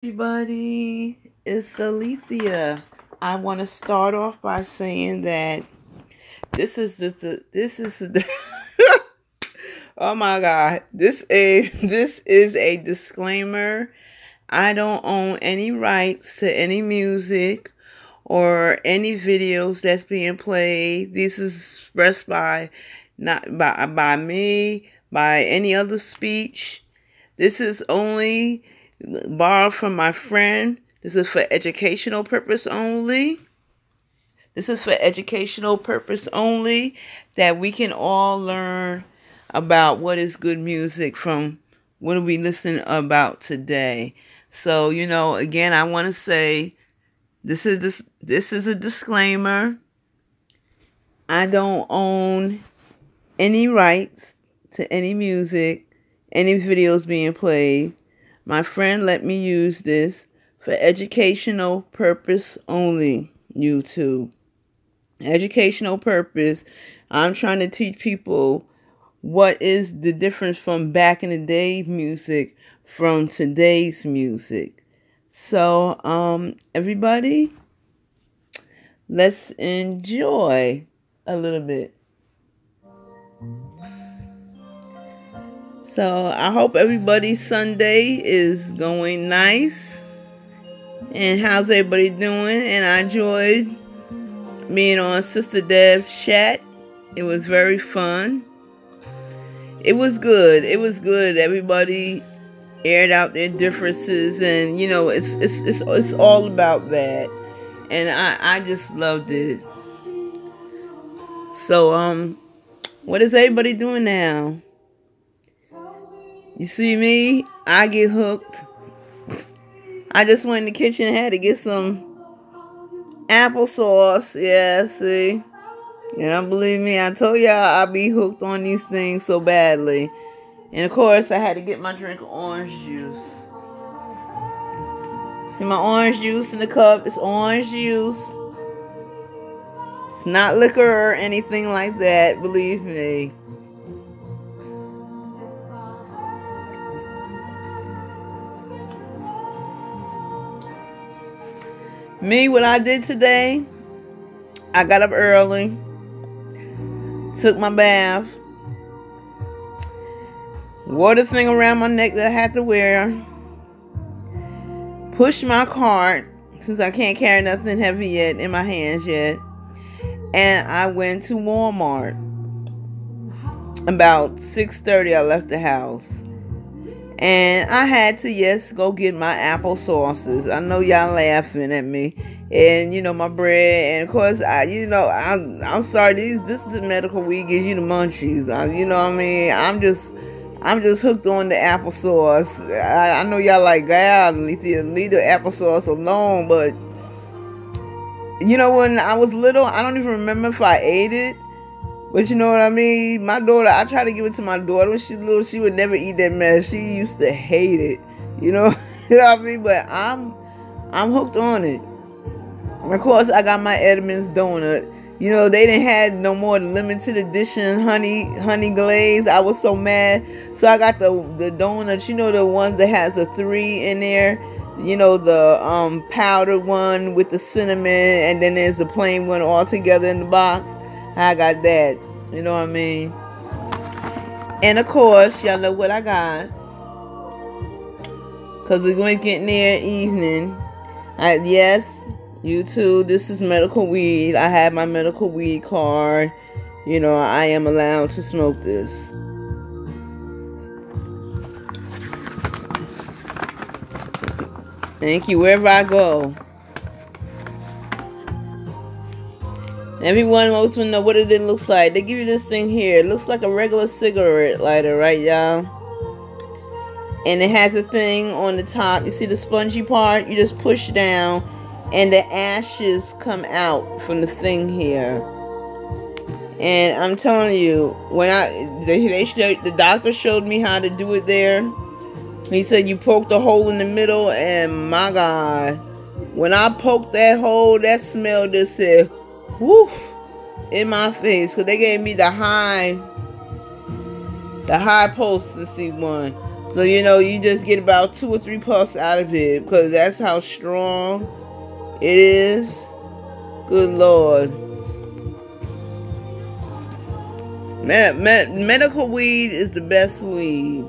Everybody, it's Alethea. I want to start off by saying that this is the oh my god, this is a disclaimer. I don't own any rights to any music or any videos that's being played. This is expressed by not by me, by any other speech. This is only borrowed from my friend. This is for educational purpose only. This is for educational purpose only, that we can all learn about what is good music from what we listen about today. So, again, I want to say this is a disclaimer. I don't own any rights to any music, any videos being played. My friend let me use this for educational purpose only. YouTube. Educational purpose. I'm trying to teach people what is the difference from back in the day music from today's music. So, everybody, let's enjoy a little bit. So I hope everybody's Sunday is going nice. And how's everybody doing? And I enjoyed being on Sister Deb's chat. It was very fun. It was good. It was good. Everybody aired out their differences, and it's all about that. And I just loved it. So what is everybody doing now? You see me? I get hooked. I just went in the kitchen and had to get some applesauce. Yeah, see? Yeah, believe me, I told y'all I be hooked on these things so badly. And of course, I had to get my drink of orange juice. See my orange juice in the cup? It's orange juice. It's not liquor or anything like that, believe me. Me, what I did today, I got up early, took my bath, wore the thing around my neck that I had to wear, pushed my cart, since I can't carry nothing heavy yet in my hands yet, and I went to Walmart. About 6:30 I left the house. And I had to, go get my applesauces. I know y'all laughing at me. And, my bread. And, of course, I'm sorry. This is the medical weed gives you the munchies. You know what I mean? I'm just hooked on the applesauce. I know y'all like, God, leave the applesauce alone. But, when I was little, I don't even remember if I ate it. But you know what I mean? My daughter, I try to give it to my daughter. When she's little, she would never eat that mess. She used to hate it. You know what I mean? But I'm hooked on it. And of course, I got my Edmonds donut. They didn't have no more limited edition honey glaze. I was so mad. So I got the donuts, the ones that has a 3 in there. The powdered one with the cinnamon, and then there's the plain one all together in the box. I got that. You know what I mean? And of course, y'all know what I got. Because we're going to get near evening. Yes, you too. This is medical weed. I have my medical weed card. I am allowed to smoke this. Thank you. Wherever I go. Everyone wants to know what it looks like. They give you this thing here. It looks like a regular cigarette lighter, right, y'all? And it has a thing on the top. You see the spongy part? You just push down, and the ashes come out from the thing here. And I'm telling you, when the doctor showed me how to do it there. He said you poke the hole in the middle, and my God, when I poked that hole, that smell just said, woof, in my face. Because they gave me the high potency one. So, you just get about 2 or 3 puffs out of it because that's how strong it is. Good Lord. Medical weed is the best weed.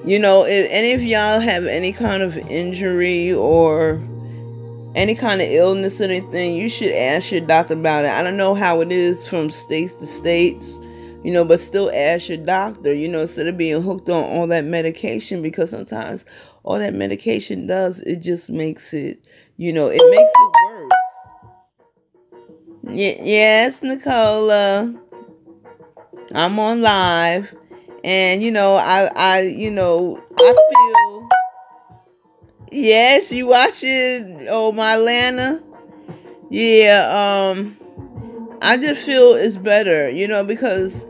If any of y'all have any kind of injury or any kind of illness or anything, you should ask your doctor about it. I don't know how it is from states to states, but still ask your doctor, instead of being hooked on all that medication, because sometimes all that medication does, it just makes it, it makes it worse. Yes, Nicola. I'm on live. And, I feel, yes, you watching, my Atlanta? Yeah, I just feel it's better, because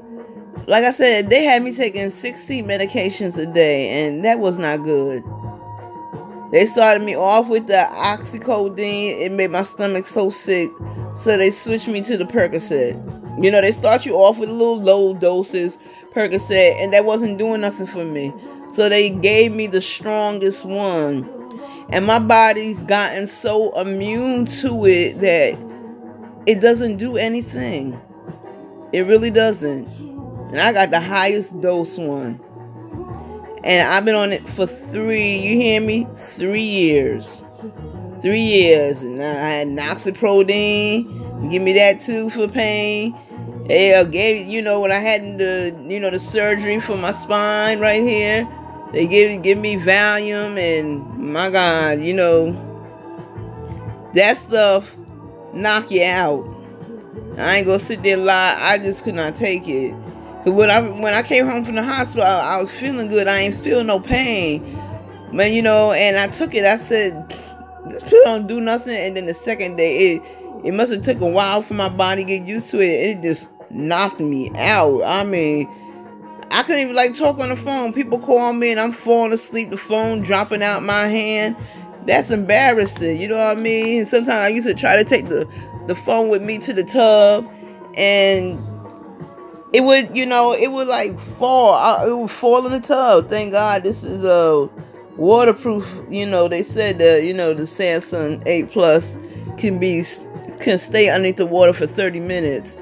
like I said, they had me taking 16 medications a day, and that was not good. They started me off with the oxycodone. It made my stomach so sick, so they switched me to the Percocet. They start you off with little low doses Percocet, and that wasn't doing nothing for me. So they gave me the strongest one, and my body's gotten so immune to it that it doesn't do anything. It really doesn't. And I got the highest dose one. And I've been on it for 3, you hear me? 3 years. 3 years. And I had Noxiprodine. Give me that too for pain. They gave, when I had the surgery for my spine right here, they give me Valium, and my God, that stuff knock you out. I ain't gonna sit there and lie. I just could not take it. Cause when I came home from the hospital, I was feeling good. I ain't feel no pain. But and I took it. I said, this pill don't do nothing. And then the second day, it must have took a while for my body to get used to it. It just knocked me out. I mean, I couldn't even talk on the phone. People call me and I'm falling asleep. The phone dropping out my hand. That's embarrassing. You know what I mean? Sometimes I used to try to take the phone with me to the tub, and it would, it would fall. It would fall in the tub. Thank God this is waterproof. They said that, the Samsung 8 Plus can stay underneath the water for 30 minutes.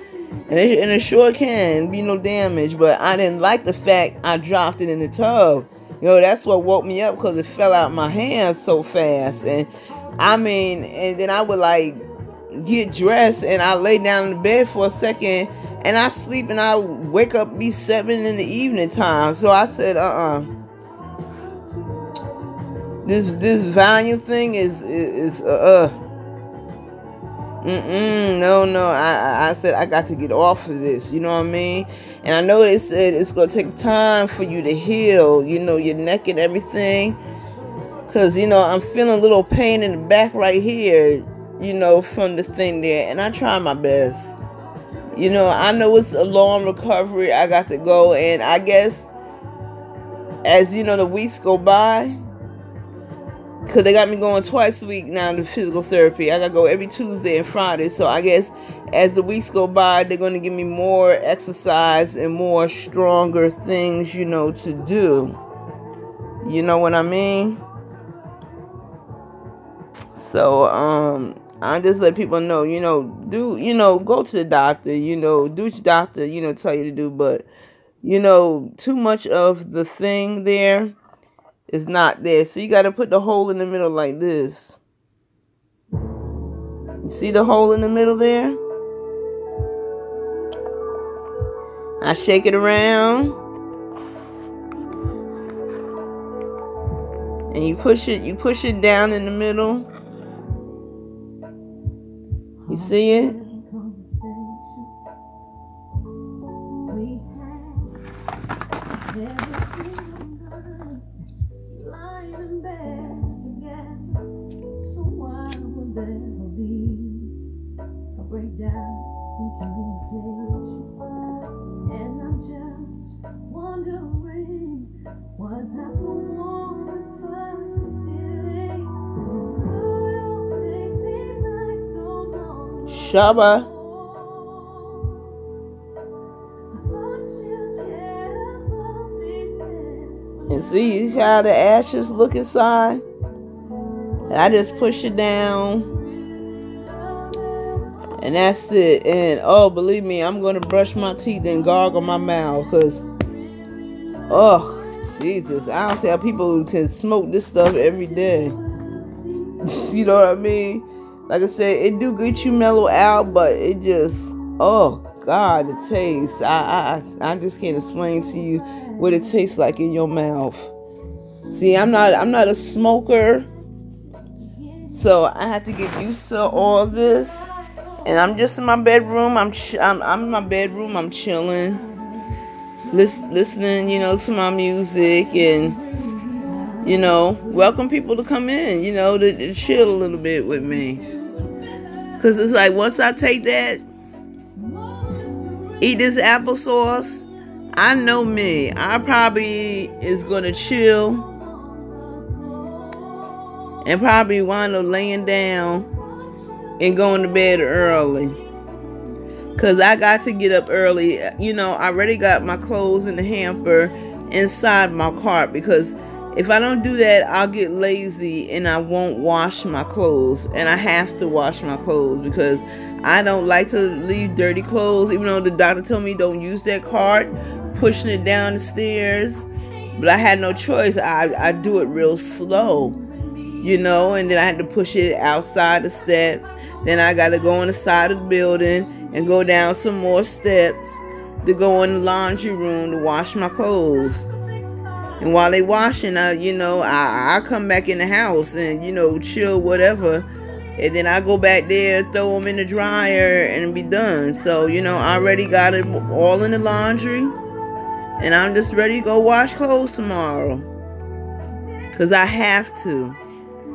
And it sure can be no damage. But I didn't like the fact I dropped it in the tub. That's what woke me up, because it fell out my hands so fast. And and then I would get dressed and I lay down in the bed for a second and I sleep, and I wake up be 7 in the evening time. So I said, this Valium thing is no. I said I got to get off of this. You know what I mean? And I know they said it's gonna take time for you to heal. Your neck and everything. Cause I'm feeling a little pain in the back right here. From the thing there, and I try my best. I know it's a long recovery. I got to go, and I guess as the weeks go by, because they got me going twice a week now to physical therapy. I got to go every Tuesday and Friday. So I guess as the weeks go by, they're going to give me more exercise and more stronger things, to do. You know what I mean? So, I just let people know, go to the doctor, do what your doctor, tell you to do. But, too much of the thing there is not there. So you got to put the hole in the middle like this. You see the hole in the middle there? I shake it around. And you push it down in the middle. You see it? Shaba. And See how the ashes look inside? And I just push it down. And that's it. And oh, believe me, I'm going to brush my teeth and gargle my mouth. Because, oh, Jesus. I don't see how people can smoke this stuff every day. You know what I mean? Like I said, it do get you mellow out, but it just, oh, God, the taste. I just can't explain to you what it tastes like in your mouth. See, I'm not a smoker. So I had to get used to all this. And I'm just in my bedroom. I'm in my bedroom. I'm chilling, listening, to my music, and welcome people to come in, to chill a little bit with me. Cause it's like once I take that, eat this applesauce, I know me. I probably is gonna chill and probably wind up laying down and going to bed early. Cause I got to get up early. I already got my clothes in the hamper inside my cart, because if I don't do that, I'll get lazy and I won't wash my clothes. And I have to wash my clothes because I don't like to leave dirty clothes, even though the doctor told me don't use that cart, pushing it down the stairs. But I had no choice. I do it real slow, and then I had to push it outside the steps. Then I got to go on the side of the building and go down some more steps to go in the laundry room to wash my clothes. And while they washing, I come back in the house and, chill, whatever. And then I go back there, throw them in the dryer, and be done. So, I already got it all in the laundry. And I'm just ready to go wash clothes tomorrow. Because I have to.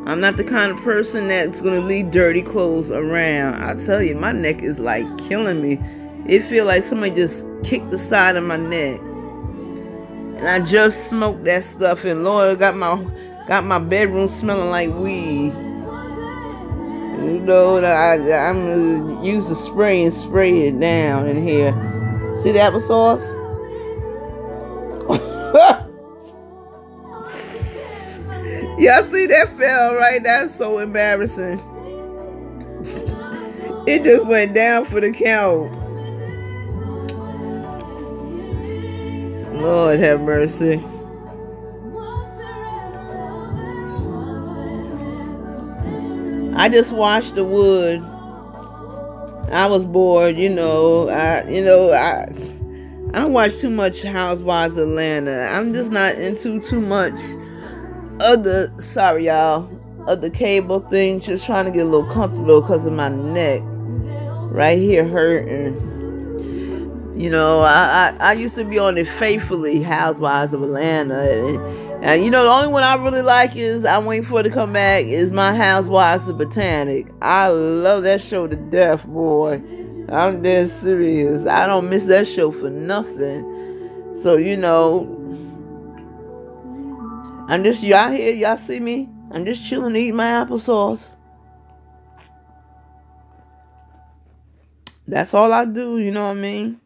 I'm not the kind of person that's going to leave dirty clothes around. I tell you, my neck is like killing me. It feels like somebody just kicked the side of my neck. And I just smoked that stuff, and Lord, got my bedroom smelling like weed. I'm gonna use the spray and spray it down in here. See the applesauce? Y'all see that fell right? That's so embarrassing. It just went down for the count. Lord have mercy. I just washed the wood. I was bored, I don't watch too much Housewives of Atlanta. I'm just not into too much of the cable thing. Just trying to get a little comfortable because of my neck right here hurting. I used to be on it faithfully, Housewives of Atlanta. And the only one I really like is, I'm waiting for it to come back, is My Housewives of Botanic. I love that show to death, boy. I'm dead serious. I don't miss that show for nothing. So, I'm just out here. Y'all see me? I'm just chilling, eating my applesauce. That's all I do, you know what I mean?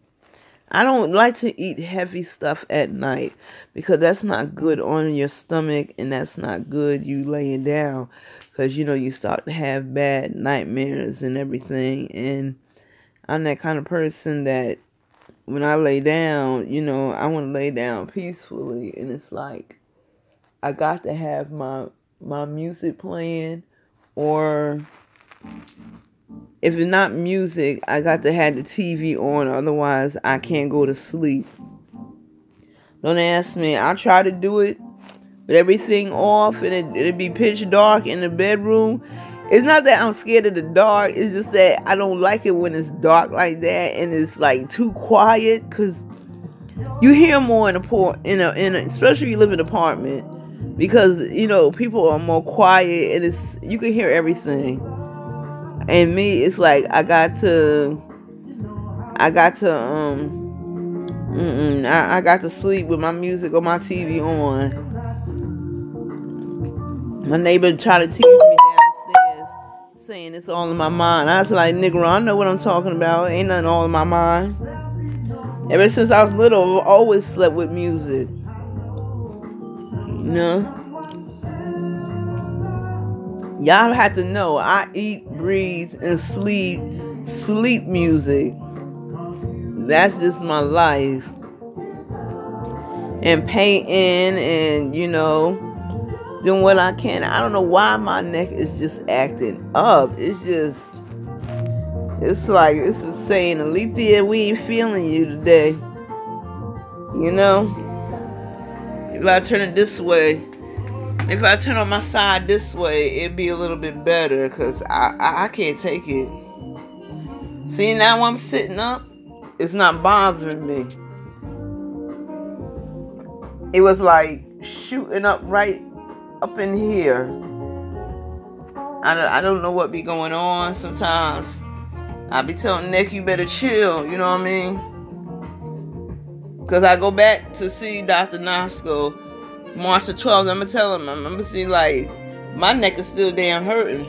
I don't like to eat heavy stuff at night because that's not good on your stomach, and that's not good you laying down because, you start to have bad nightmares and everything. And I'm that kind of person that when I lay down, I want to lay down peacefully. And it's like I got to have my music playing, or if it's not music, I got to have the TV on. Otherwise, I can't go to sleep. Don't ask me. I'll try to do it with everything off, and it'd be pitch dark in the bedroom. It's not that I'm scared of the dark. It's just that I don't like it when it's dark like that and it's like too quiet, because you hear more especially if you live in an apartment, because people are more quiet and you can hear everything. And me, it's like I got to sleep with my music or my TV on. My neighbor tried to tease me downstairs, saying it's all in my mind. I was like, nigga, I know what I'm talking about. Ain't nothing all in my mind. Ever since I was little, I've always slept with music. You know? Y'all have to know I eat, breathe, and sleep music. That's just my life. And painting and, you know, doing what I can. I don't know why my neck is just acting up. It's like, it's saying, Alethea, we ain't feeling you today. You know? If I turn it this way, if I turn on my side this way, it'd be a little bit better, because I can't take it. See, now I'm sitting up, it's not bothering me. It was like shooting up right up in here. I don't know what be going on sometimes. I be telling Nick, you better chill, you know what I mean? Because I go back to see Dr. Nasco March the 12th. I'm going to tell him, I'm going to see, like, my neck is still damn hurting.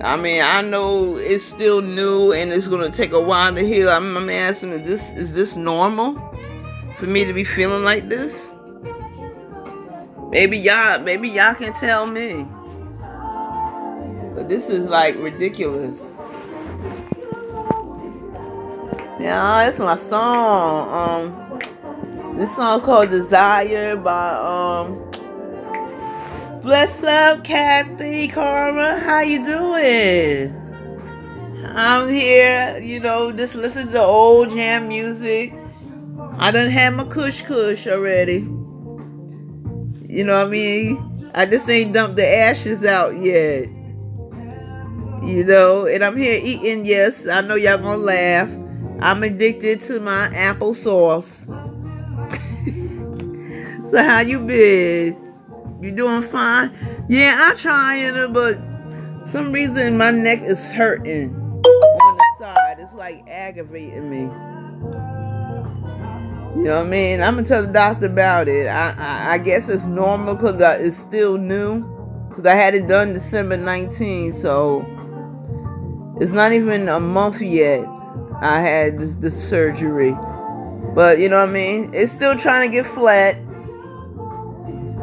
I mean, I know it's still new and it's going to take a while to heal. I'm asking, is this normal for me to be feeling like this? Maybe y'all can tell me. But this is like ridiculous. Yeah, that's my song. This song's called Desire by Bless up, Kathy, Karma. How you doing? I'm here, you know, just listen to old jam music. I done had my kush already. You know what I mean? I just ain't dumped the ashes out yet. You know, and I'm here eating, yes, I know y'all gonna laugh. I'm addicted to my applesauce. So how you been? You doing fine? Yeah, I'm trying it, but some reason my neck is hurting on the side. It's like aggravating me. You know what I mean? I'm gonna tell the doctor about it. I guess it's normal because it's still new. Because I had it done December 19th, so it's not even a month yet. I had this surgery. But, you know what I mean? It's still trying to get flat.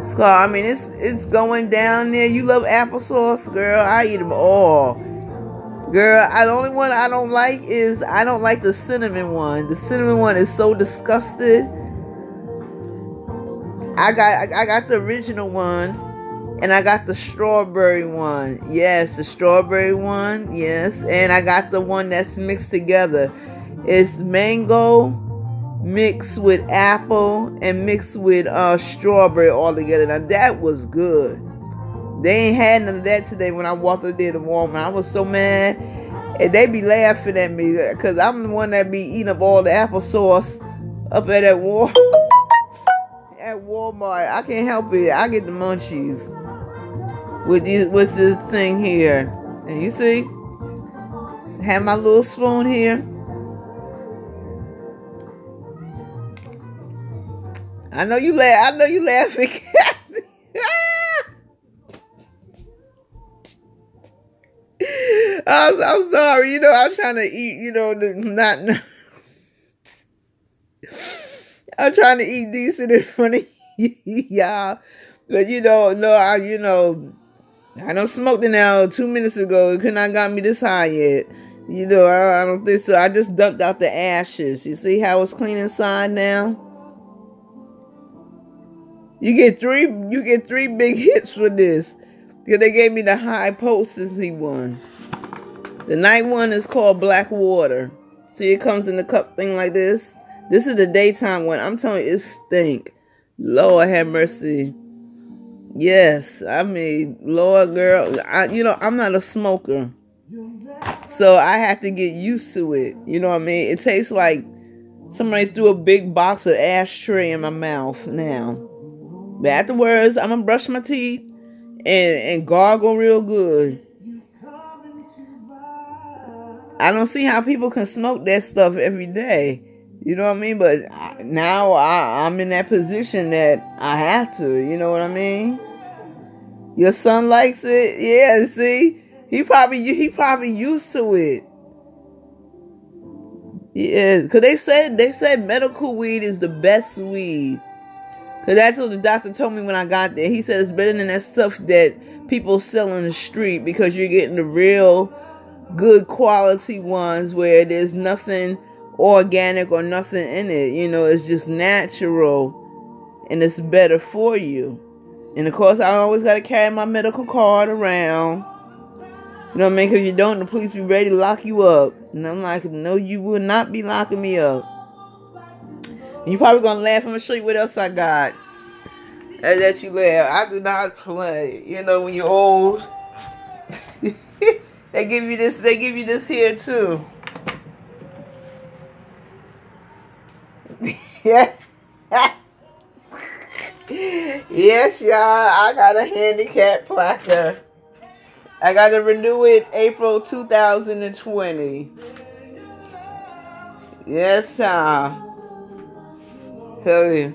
So, I mean, it's going down there. You love applesauce, girl. I eat them all. Girl, the only one I don't like is, I don't like the cinnamon one. The cinnamon one is so disgusting. I got the original one. And I got the strawberry one. Yes, the strawberry one. Yes. And I got the one that's mixed together. It's mango mixed with apple and mixed with strawberry all together. Now, that was good. They ain't had none of that today when I walked up there to Walmart. I was so mad. And they be laughing at me because I'm the one that be eating up all the applesauce up at that at Walmart. I can't help it. I get the munchies with this thing here. And you see? Have my little spoon here. I know you laughing. I'm sorry. You know, I'm trying to eat, you know, I'm trying to eat decent in front of y'all. But, you know, I don't smoked it now 2 minutes ago. It could not got me this high yet. You know, I don't think so. I just dumped out the ashes. You see how it's clean inside now? You get three big hits for this. Because they gave me the high potency one. The night one is called Black Water. See, it comes in the cup thing like this. This is the daytime one. I'm telling you, it stink. Lord have mercy. Yes, I mean, Lord, girl, I'm not a smoker. So I have to get used to it. You know what I mean? It tastes like somebody threw a big box of ashtray in my mouth now. But afterwards, I'm going to brush my teeth and gargle real good. I don't see how people can smoke that stuff every day. You know what I mean? But now I'm in that position that I have to. You know what I mean? Your son likes it. Yeah, see? He probably used to it. Yeah, because they said medical weed is the best weed. Because that's what the doctor told me when I got there. He said it's better than that stuff that people sell in the street, because you're getting the real good quality ones where there's nothing organic or nothing in it. You know, it's just natural and it's better for you. And of course, I always got to carry my medical card around. You know what I mean? Because you don't, the police be ready to lock you up. And I'm like, no, you will not be locking me up. And you're probably going to laugh. I'm going to show you what else I got. And let you laugh. I do not play. You know, when you're old, they give you this here too. Yeah. Yes, y'all. I got a handicap placard. I got to renew it April 2020. Yes, y'all. Tell you.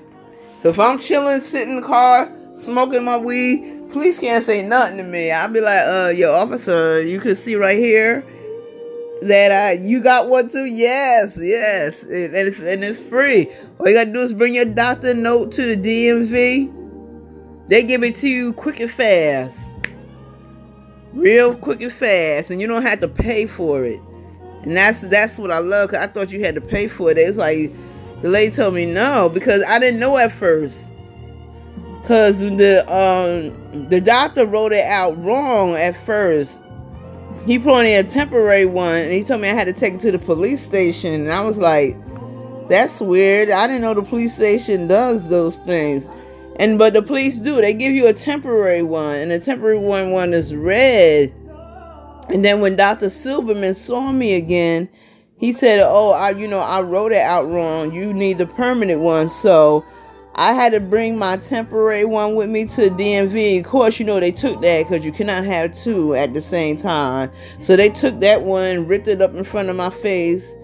So if I'm chilling, sitting in the car, smoking my weed, police can't say nothing to me. I'll be like, yo, officer, you can see right here that you got one too? Yes. And it's free. All you got to do is bring your doctor note to the DMV. They give it to you quick and fast. Real quick and fast. And you don't have to pay for it. And that's what I love, because I thought you had to pay for it. It's like, the lady told me no, because I didn't know at first. Because the doctor wrote it out wrong at first. He put on a temporary one, and he told me I had to take it to the police station. And I was like, that's weird. I didn't know the police station does those things. But the police do. They give you a temporary one, and the temporary one is red. And then when Dr. Silverman saw me again, he said, I wrote it out wrong. You need the permanent one. So I had to bring my temporary one with me to DMV. Of course, they took that because you cannot have two at the same time. So they took that one, ripped it up in front of my face,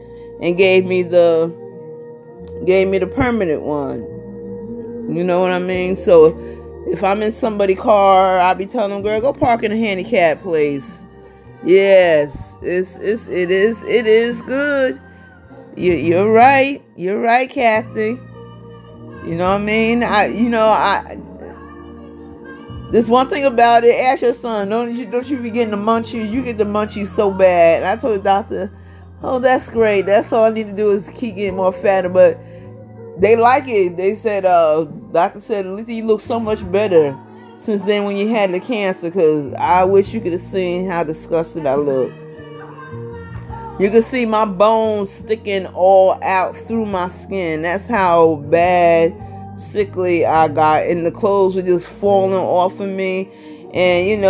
and gave me the permanent one. You know what I mean? So if I'm in somebody's car, I'll be telling them, girl, go park in a handicap place. Yes, it is good. You're right. You're right, Kathy. You know what I mean? There's one thing about it. Ask your son. Don't you be getting the munchies? You get the munchies so bad. And I told the doctor, oh, that's great. That's all I need to do is keep getting more fatter. But they like it. They said, doctor said, Lisa, you look so much better since then when you had the cancer, because I wish you could have seen how disgusted I look. You can see my bones sticking all out through my skin. That's how bad, sickly I got. And the clothes were just falling off of me. And,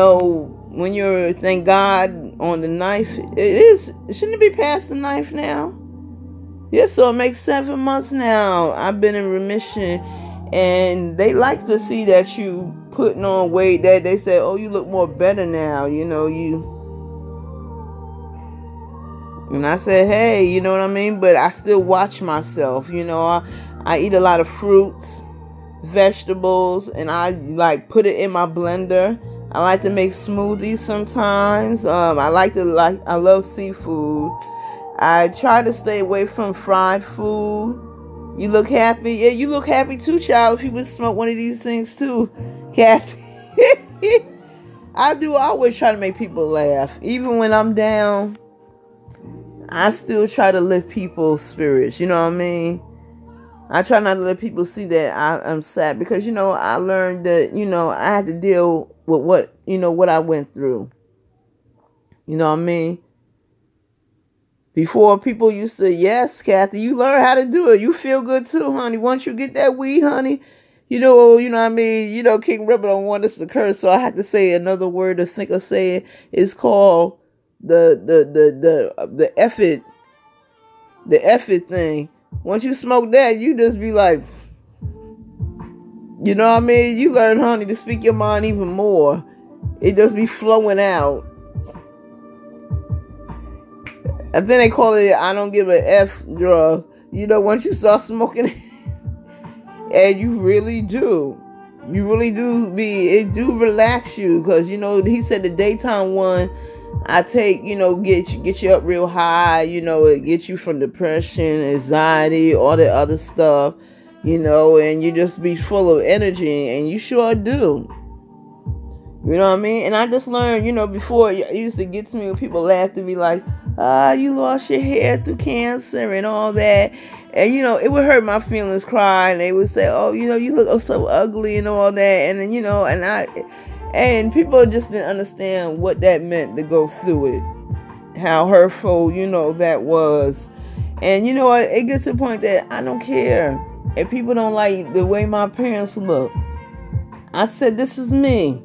when you're, thank God, on the knife, shouldn't it be past the knife now? Yes, so it makes 7 months now. I've been in remission. And they like to see that you putting on weight, that they say, oh, you look more better now, And I said, hey, you know what I mean? But I still watch myself, I eat a lot of fruits, vegetables, and I put it in my blender. I like to make smoothies sometimes. I love seafood. I try to stay away from fried food. You look happy? Yeah, you look happy too, child, if you would smoke one of these things too, Kathy. I always try to make people laugh. Even when I'm down, I still try to lift people's spirits. You know what I mean? I try not to let people see that I'm sad, because, I learned that, I had to deal with what I went through. You know what I mean? Before, people used to, yes, Kathy, you learn how to do it. You feel good too, honey. Once you get that weed, honey, you know what I mean? King Rebel don't want us to curse, so I have to say another word to think of saying. It's called the effort thing. Once you smoke that, you just be like, you know what I mean? You learn, honey, to speak your mind even more. It just be flowing out. And then they call it, I don't give a F drug. Once you start smoking it, and you really do it do relax you, because, he said the daytime one, I take, get you up real high, it gets you from depression, anxiety, all the other stuff. and you just be full of energy, and you sure do. You know what I mean? And I just learned, before it used to get to me when people laughed at me like, you lost your hair through cancer and all that. And, it would hurt my feelings, cry. And they would say, oh, you look so ugly and all that. And then, and people just didn't understand what that meant to go through it. How hurtful, that was. And, it gets to the point that I don't care if people don't like the way my parents look. I said, this is me.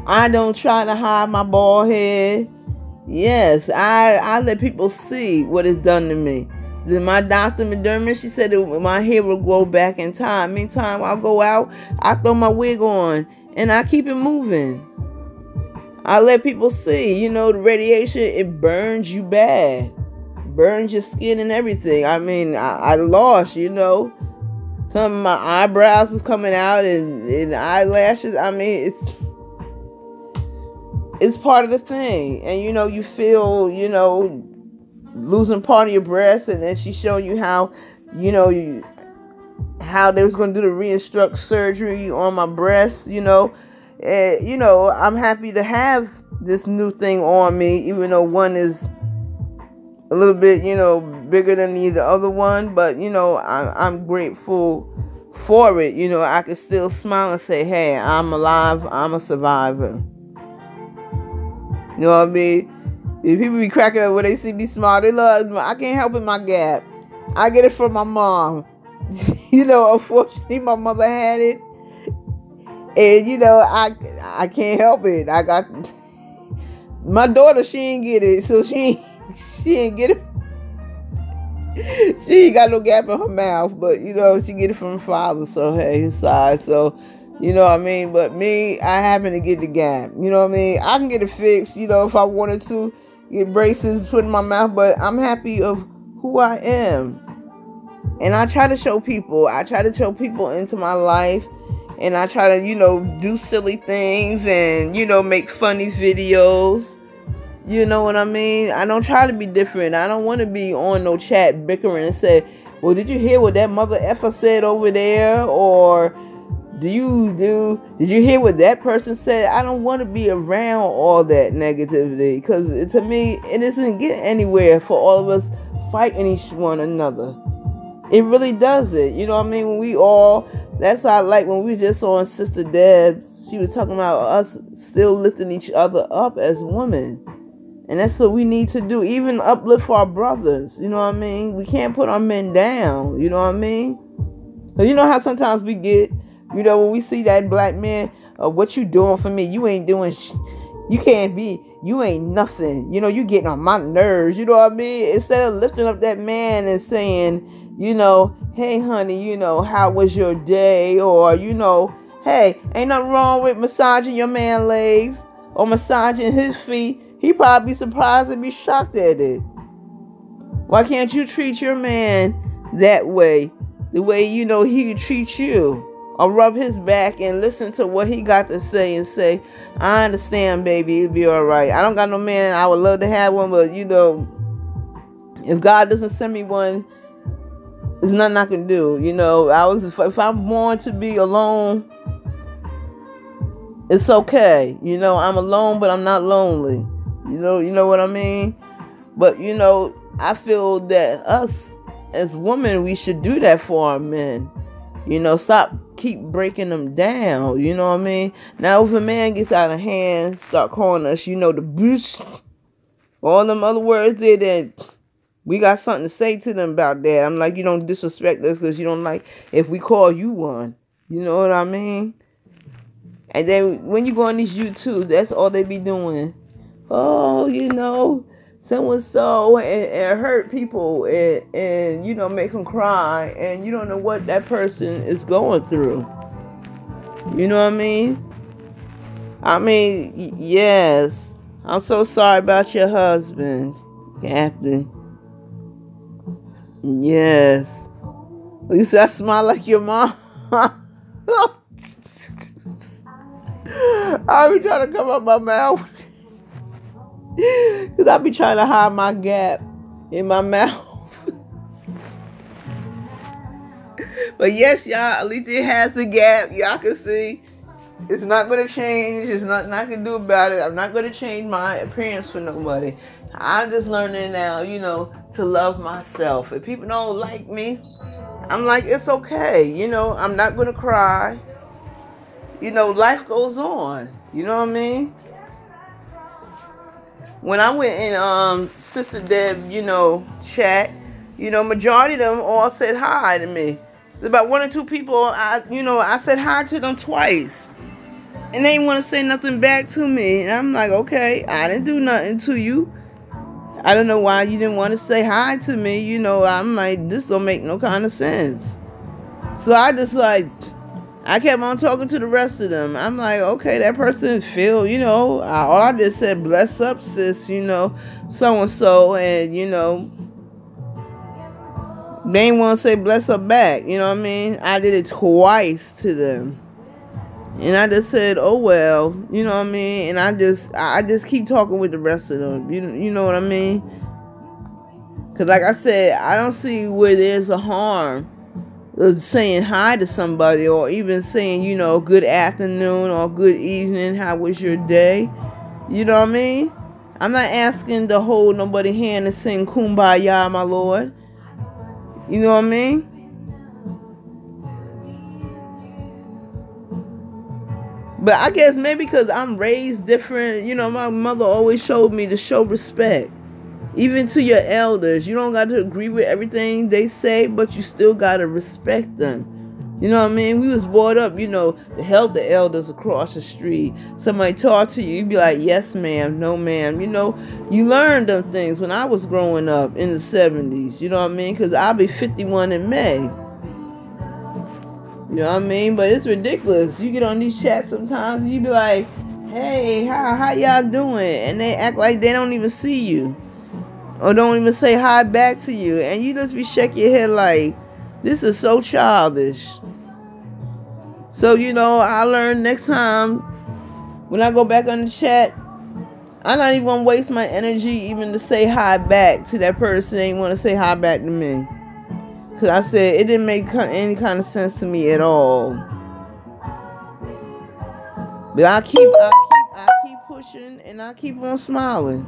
I don't try to hide my bald head. Yes, I let people see what it's done to me. Then my doctor, McDermott, she said that my hair will grow back in time. Meantime, I'll go out, I throw my wig on, and I keep it moving. I let people see, the radiation, it burns you bad. Burns your skin and everything. I mean, I lost, some of my eyebrows was coming out and eyelashes. I mean, it's part of the thing. And, you feel, losing part of your breast. And then she's showing you how, how they was going to do the reconstruct surgery on my breast, And, I'm happy to have this new thing on me, even though one is a little bit, bigger than the other one. But, I'm grateful for it. I can still smile and say, hey, I'm alive. I'm a survivor. You know what I mean? If people be cracking up when they see me smile, they love me. I can't help it, my gap. I get it from my mom. Unfortunately, my mother had it. And, I can't help it. I got... My daughter, she ain't get it. So she ain't get it. She ain't got no gap in her mouth. But, she get it from her father. So, hey, his side. So... You know what I mean? But me, I happen to get the gap. You know what I mean? I can get it fixed, if I wanted to. Get braces put in my mouth. But I'm happy of who I am. And I try to show people. I try to tell people into my life. And I try to, do silly things. And, make funny videos. You know what I mean? I don't try to be different. I don't want to be on no chat bickering and say, well, did you hear what that mother effer said over there? Or... Did you hear what that person said? I don't want to be around all that negativity, because to me, it isn't getting anywhere for all of us fighting each one another. It really doesn't. You know what I mean? That's how I like when we just on Sister Deb. She was talking about us still lifting each other up as women. And that's what we need to do. Even uplift our brothers. You know what I mean? We can't put our men down. You know what I mean? So you know how sometimes we get... when we see that black man, what you doing for me? You ain't doing you ain't nothing. You getting on my nerves. You know what I mean? Instead of lifting up that man and saying, hey, honey, how was your day? Or, hey, ain't nothing wrong with massaging your man's legs or massaging his feet. He probably be surprised and be shocked at it. Why can't you treat your man that way? The way, he treats you? Or rub his back and listen to what he got to say and say, I understand, baby, it'll be all right. I don't got no man. I would love to have one, but, if God doesn't send me one, there's nothing I can do. If I'm born to be alone, it's okay. I'm alone, but I'm not lonely. You know what I mean? But, I feel that us as women, we should do that for our men. Keep breaking them down. You know what I mean? Now, if a man gets out of hand, start calling us, the bruce, all them other words there, then we got something to say to them about that. I'm like, you don't disrespect us because you don't like if we call you one. You know what I mean? And then when you go on these YouTube, that's all they be doing. Oh, so-and-so and hurt people and make them cry, and you don't know what that person is going through. You know what I mean? Yes. I'm so sorry about your husband, Captain. Yes. At least I smile like your mom. I be trying to come up my mouth. Because I be trying to hide my gap in my mouth. But yes, y'all, at least it has a gap. Y'all can see it's not going to change. It's nothing I can do about it. I'm not going to change my appearance for nobody. I'm just learning now, to love myself. If people don't like me, I'm like, it's okay. I'm not going to cry. Life goes on. You know what I mean? When I went in Sister Deb, chat, majority of them all said hi to me. There's about one or two people, I said hi to them twice. And they didn't want to say nothing back to me. And I'm like, okay, I didn't do nothing to you. I don't know why you didn't want to say hi to me. I'm like, this don't make no kind of sense. So I just I kept on talking to the rest of them. I'm like, okay, that person feel, all I just said, bless up, sis, so-and-so. And, they didn't want to say bless up back. You know what I mean? I did it twice to them. And I just said, oh, well, you know what I mean? And I just keep talking with the rest of them. You know what I mean? Because like I said, I don't see where there's a harm of saying hi to somebody or even saying, good afternoon or good evening. How was your day? You know what I mean? I'm not asking to hold nobody's hand and sing Kumbaya, my Lord. You know what I mean? But I guess maybe because I'm raised different, my mother always showed me to show respect. Even to your elders. You don't got to agree with everything they say, but you still got to respect them. You know what I mean? We was brought up, to help the elders across the street. Somebody talk to you, you'd be like, yes, ma'am, no, ma'am. You learned them things when I was growing up in the 70s. You know what I mean? Because I'll be 51 in May. You know what I mean? But it's ridiculous. You get on these chats sometimes and you be like, hey, how y'all doing? And they act like they don't even see you. Or don't even say hi back to you. And you just be shaking your head like, this is so childish. So, I learned next time when I go back on the chat, I'm not even going to waste my energy even to say hi back to that person. They ain't want to say hi back to me. Because I said it didn't make any kind of sense to me at all. But I keep pushing and I keep on smiling.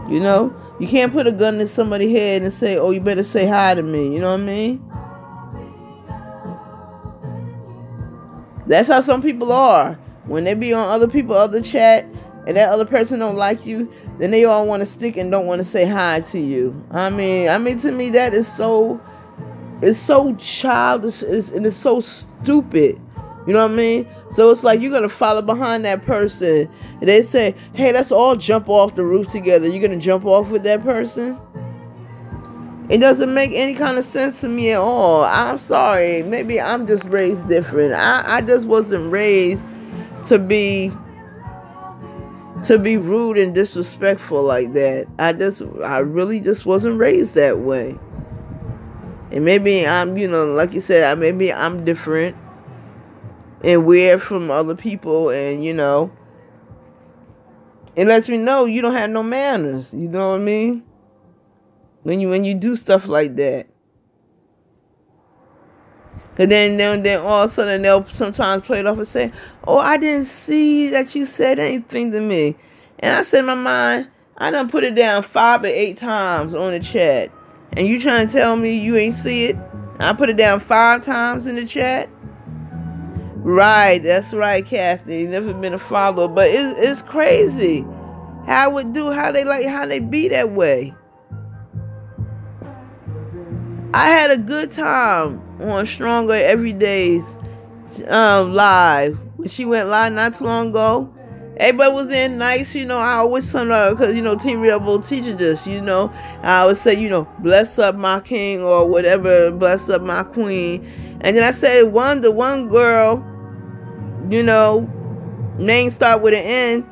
You can't put a gun to somebody's head and say, oh, you better say hi to me. You know what I mean? That's how some people are. When they be on other chat and that other person don't like you, then they all want to stick and don't want to say hi to you. I mean, to me, that is it's so childish and it's so stupid. You know what I mean? So it's like you're going to follow behind that person and they say, hey, let's all jump off the roof together. You're going to jump off with that person? It doesn't make any kind of sense to me at all. I'm sorry. Maybe I'm just raised different. I just wasn't raised to be rude and disrespectful like that. I really just wasn't raised that way. And maybe I'm, like you said, maybe I'm different and weird from other people, and it lets me know you don't have no manners. You know what I mean? When you do stuff like that. And then all of a sudden they'll sometimes play it off and say, oh, I didn't see that you said anything to me. And I said in my mind, I done put it down 5 or 8 times on the chat. And you trying to tell me you ain't see it? I put it down 5 times in the chat. Right, that's right, Kathy. Never been a follower. But it's crazy how they be that way. I had a good time on Stronger Everyday's live. When she went live not too long ago, everybody was there nice. I always tell her, because, Team Rebel teaches us, I always say, bless up my king or whatever, bless up my queen. And then I said, the one girl, name start with an N,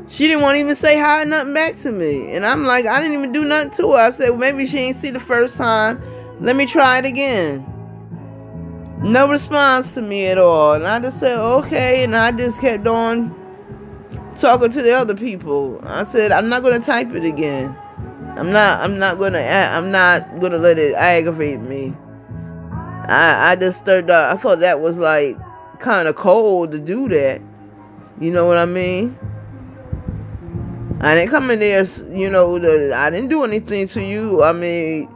she didn't want to even say hi, nothing back to me. And I'm like, I didn't even do nothing to her. I said, well, maybe she ain't see the first time. Let me try it again. No response to me at all. And I just said, okay. And I just kept on talking to the other people. I said, I'm not going to type it again. I'm not going to let it aggravate me. I just stirred up. I thought that was like kind of cold to do that. You know what I mean? I didn't come in there, I didn't do anything to you. I mean,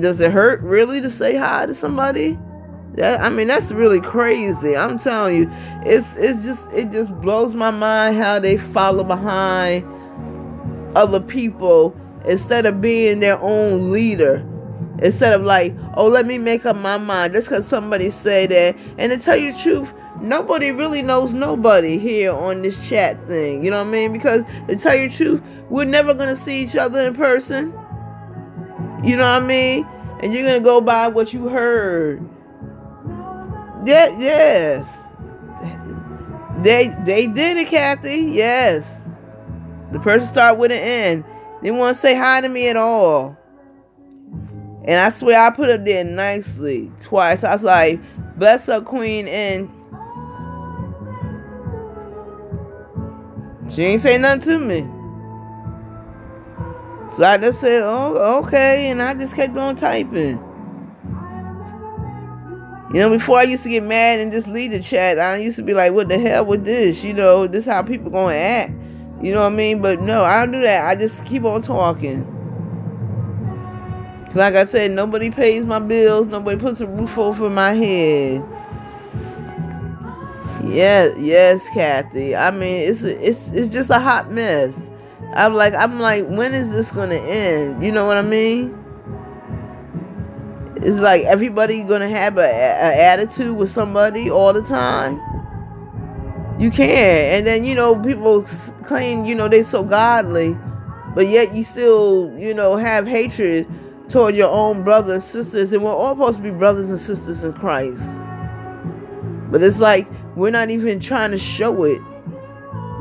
does it hurt really to say hi to somebody? That's really crazy. I'm telling you, it just blows my mind how they follow behind other people instead of being their own leader. Instead of like, oh, let me make up my mind just because somebody say that. And to tell you the truth, nobody really knows nobody here on this chat thing. You know what I mean? Because to tell you the truth, we're never going to see each other in person. You know what I mean? And you're going to go by what you heard. Yes. They did it, Kathy. Yes. The person started with an N. They didn't want to say hi to me at all. And I swear I put it there nicely twice. I was like, bless her, Queen, and she ain't say nothing to me. So I just said, oh, okay, and I just kept on typing. Before I used to get mad and just leave the chat, I used to be like, what the hell with this? This how people gonna act. You know what I mean? But no, I don't do that. I just keep on talking. Like I said, nobody pays my bills. Nobody puts a roof over my head. Yes, Kathy. It's just a hot mess. I'm like, when is this gonna end? You know what I mean? It's like everybody gonna have a attitude with somebody all the time. You can't. And then people claim they so godly, but yet you still have hatred toward your own brothers and sisters, and we're all supposed to be brothers and sisters in Christ. But it's like we're not even trying to show it.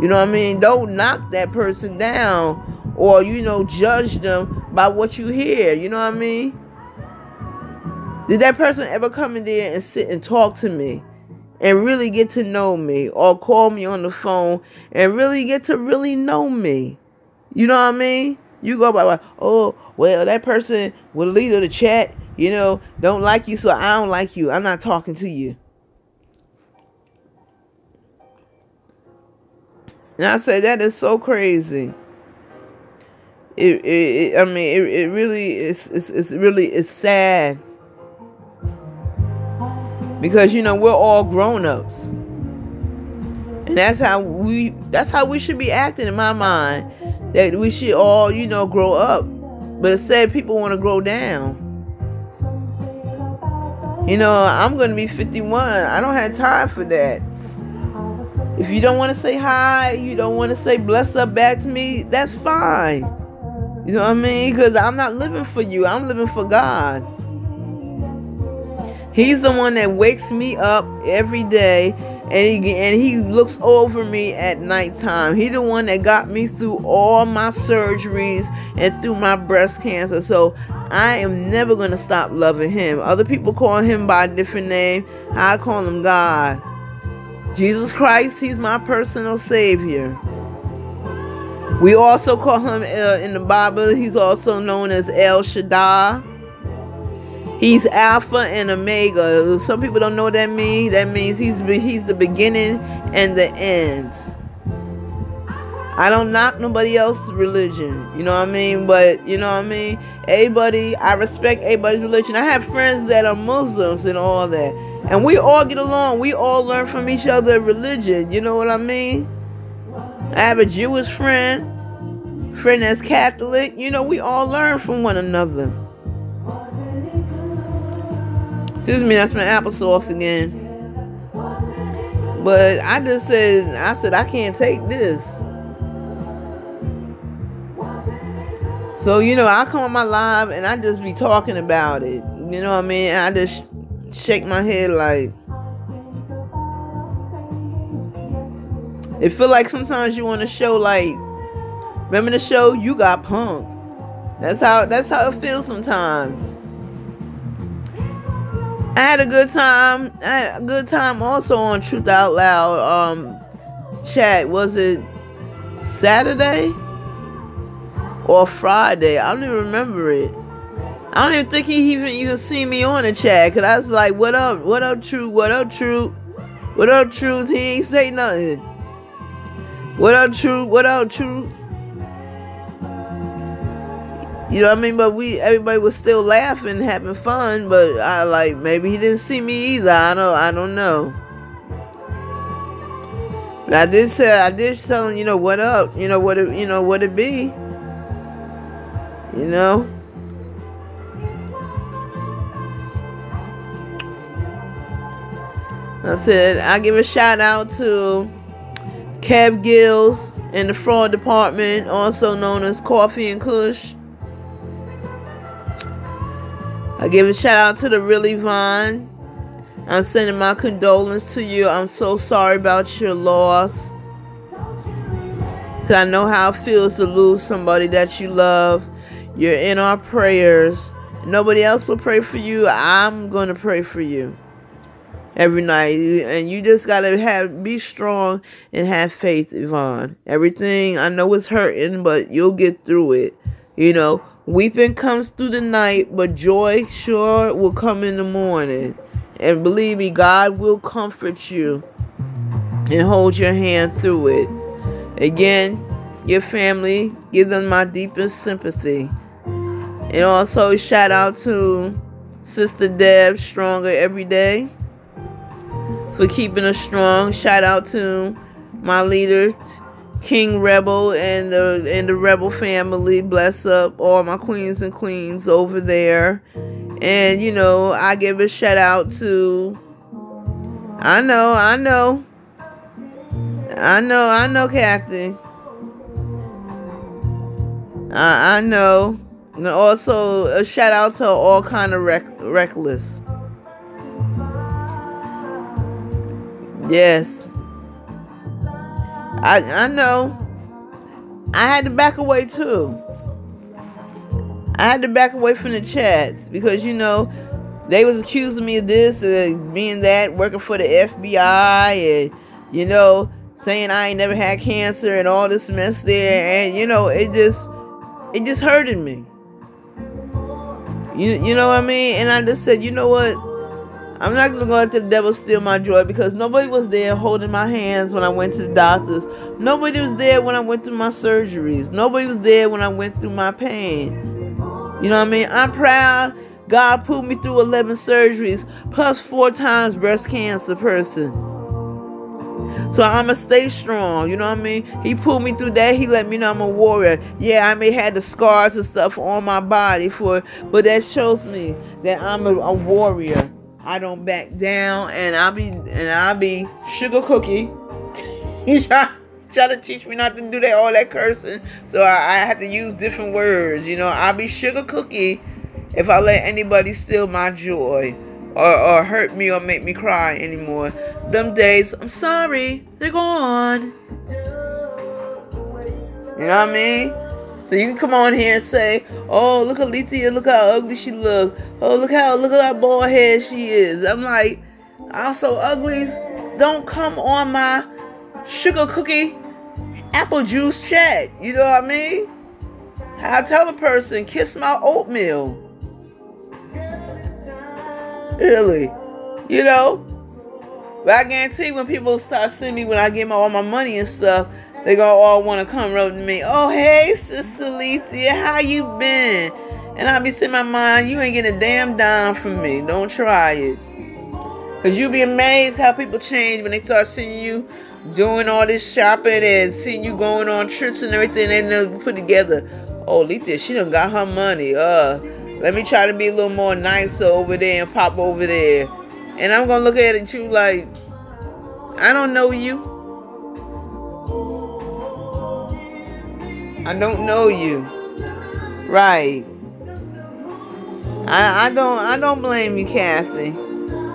You know what I mean? Don't knock that person down or judge them by what you hear. You know what I mean? Did that person ever come in there and sit and talk to me and really get to know me, or call me on the phone and really get to really know me? You know what I mean? You go by, oh, well, that person will lead the chat, don't like you, so I don't like you. I'm not talking to you. And I say that is so crazy. It really it's sad. Because we're all grown-ups. And that's how we should be acting in my mind. That we should all, grow up. But instead people want to grow down. I'm going to be 51. I don't have time for that. If you don't want to say hi, you don't want to say bless up back to me, that's fine. You know what I mean? Because I'm not living for you. I'm living for God. He's the one that wakes me up every day, and he looks over me at nighttime. He's the one that got me through all my surgeries and through my breast cancer. So I am never going to stop loving him. Other people call him by a different name. I call him God. Jesus Christ, he's my personal savior. We also call him in the Bible, he's also known as El Shaddai. He's Alpha and Omega. Some people don't know what that means. That means he's the beginning and the end. I don't knock nobody else's religion. You know what I mean? But, I respect everybody's religion. I have friends that are Muslims and all that. And we all get along. We all learn from each other religion. You know what I mean? I have a Jewish friend that's Catholic. We all learn from one another. Excuse me, that's my applesauce again. But I said I can't take this. So, I come on my live and I just be talking about it. You know what I mean? And I just shake my head like. It feel like sometimes you want to show like, remember the show You Got Punked? That's how it feels sometimes. I had a good time also on Truth Out Loud chat. Was it Saturday or Friday? I don't even remember it. I don't even think he even seen me on the chat. Cause I was like, what up? What up, Truth? What up, Truth? What up, Truth? He ain't say nothing. What up, Truth? What up, Truth? You know what I mean? But everybody was still laughing, having fun. But I like, maybe he didn't see me either. I don't know. But I did tell him, what up? What it be? I said, I give a shout out to Kev Gills in the fraud department, also known as Coffee and Kush. I give a shout out to the Really Vaughn. I'm sending my condolences to you. I'm so sorry about your loss. Because I know how it feels to lose somebody that you love. You're in our prayers. Nobody else will pray for you. I'm going to pray for you every night. And you just got to be strong and have faith, Yvonne. Everything, I know it's hurting, but you'll get through it. Weeping comes through the night, but joy sure will come in the morning. And believe me, God will comfort you and hold your hand through it. Again, your family, give them my deepest sympathy. And also shout out to Sister Deb, Stronger Every Day, for keeping us strong. Shout out to my leaders, King Rebel and the Rebel family. Bless up all my queens and queens over there. And I give a shout out to I know Captain. I know. And also a shout out to all kind of reckless. Yes. I know. I had to back away too. I had to back away from the chats because they was accusing me of this, being that, working for the FBI, and saying I ain't never had cancer and all this mess there, and it just hurted me. You know what I mean? And I just said, you know what? I'm not going to let the devil steal my joy, because nobody was there holding my hands when I went to the doctors. Nobody was there when I went through my surgeries. Nobody was there when I went through my pain. You know what I mean? I'm proud. God put me through 11 surgeries, plus 4 times breast cancer person. So I'm going to stay strong. You know what I mean? He pulled me through that. He let me know I'm a warrior. Yeah, I may have the scars and stuff on my body but that shows me that I'm a warrior. I don't back down, and I'll be sugar cookie. He try to teach me not to do all that cursing, so I have to use different words. I'll be sugar cookie if I let anybody steal my joy or hurt me or make me cry anymore. Them days, I'm sorry, they're gone. You know what I mean? So you can come on here and say, oh, look at Lethea, look how ugly she look. Oh, look how bald head she is. I'm like, I'm so ugly. Don't come on my sugar cookie apple juice chat. You know what I mean? I tell a person, kiss my oatmeal. Really. But I guarantee when people start seeing me, when I give all my money and stuff, they gonna all want to come up to me. Oh, hey, Sister Lethea, how you been? And I'll be saying in my mind, you ain't getting a damn dime from me. Don't try it. Because you'll be amazed how people change when they start seeing you doing all this shopping and seeing you going on trips and everything. They know put together. Oh, Lethea, she done got her money. Let me try to be a little more nicer over there and pop over there. And I'm going to look at it you like, I don't know you. I don't know you. Right. I don't blame you, Kathy.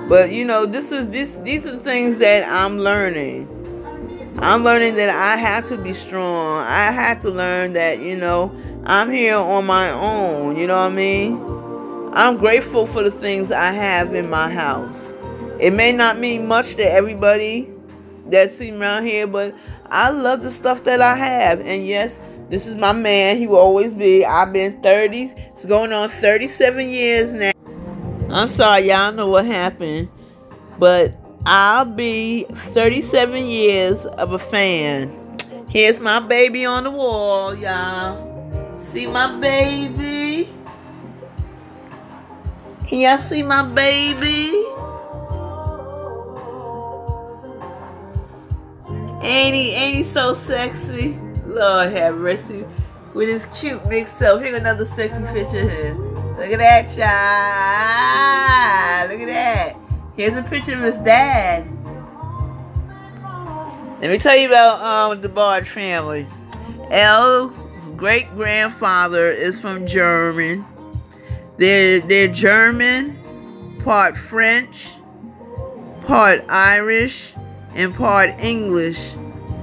But these are things that I'm learning. I'm learning that I have to be strong. I have to learn that, I'm here on my own. You know what I mean? I'm grateful for the things I have in my house. It may not mean much to everybody that see me around here, but I love the stuff that I have. And yes, This is my man. He will always be. I've been 30. It's going on 37 years now. I'm sorry, y'all know what happened. But I'll be 37 years of a fan. Here's my baby on the wall, y'all. See my baby? Can y'all see my baby? Ain't he so sexy? Lord have mercy. With his cute big self. Here's another sexy picture here. Look at that, child. Look at that. Here's a picture of his dad. Let me tell you about the DeBarge family. El's great-grandfather is from Germany. They're German, part French, part Irish, and part English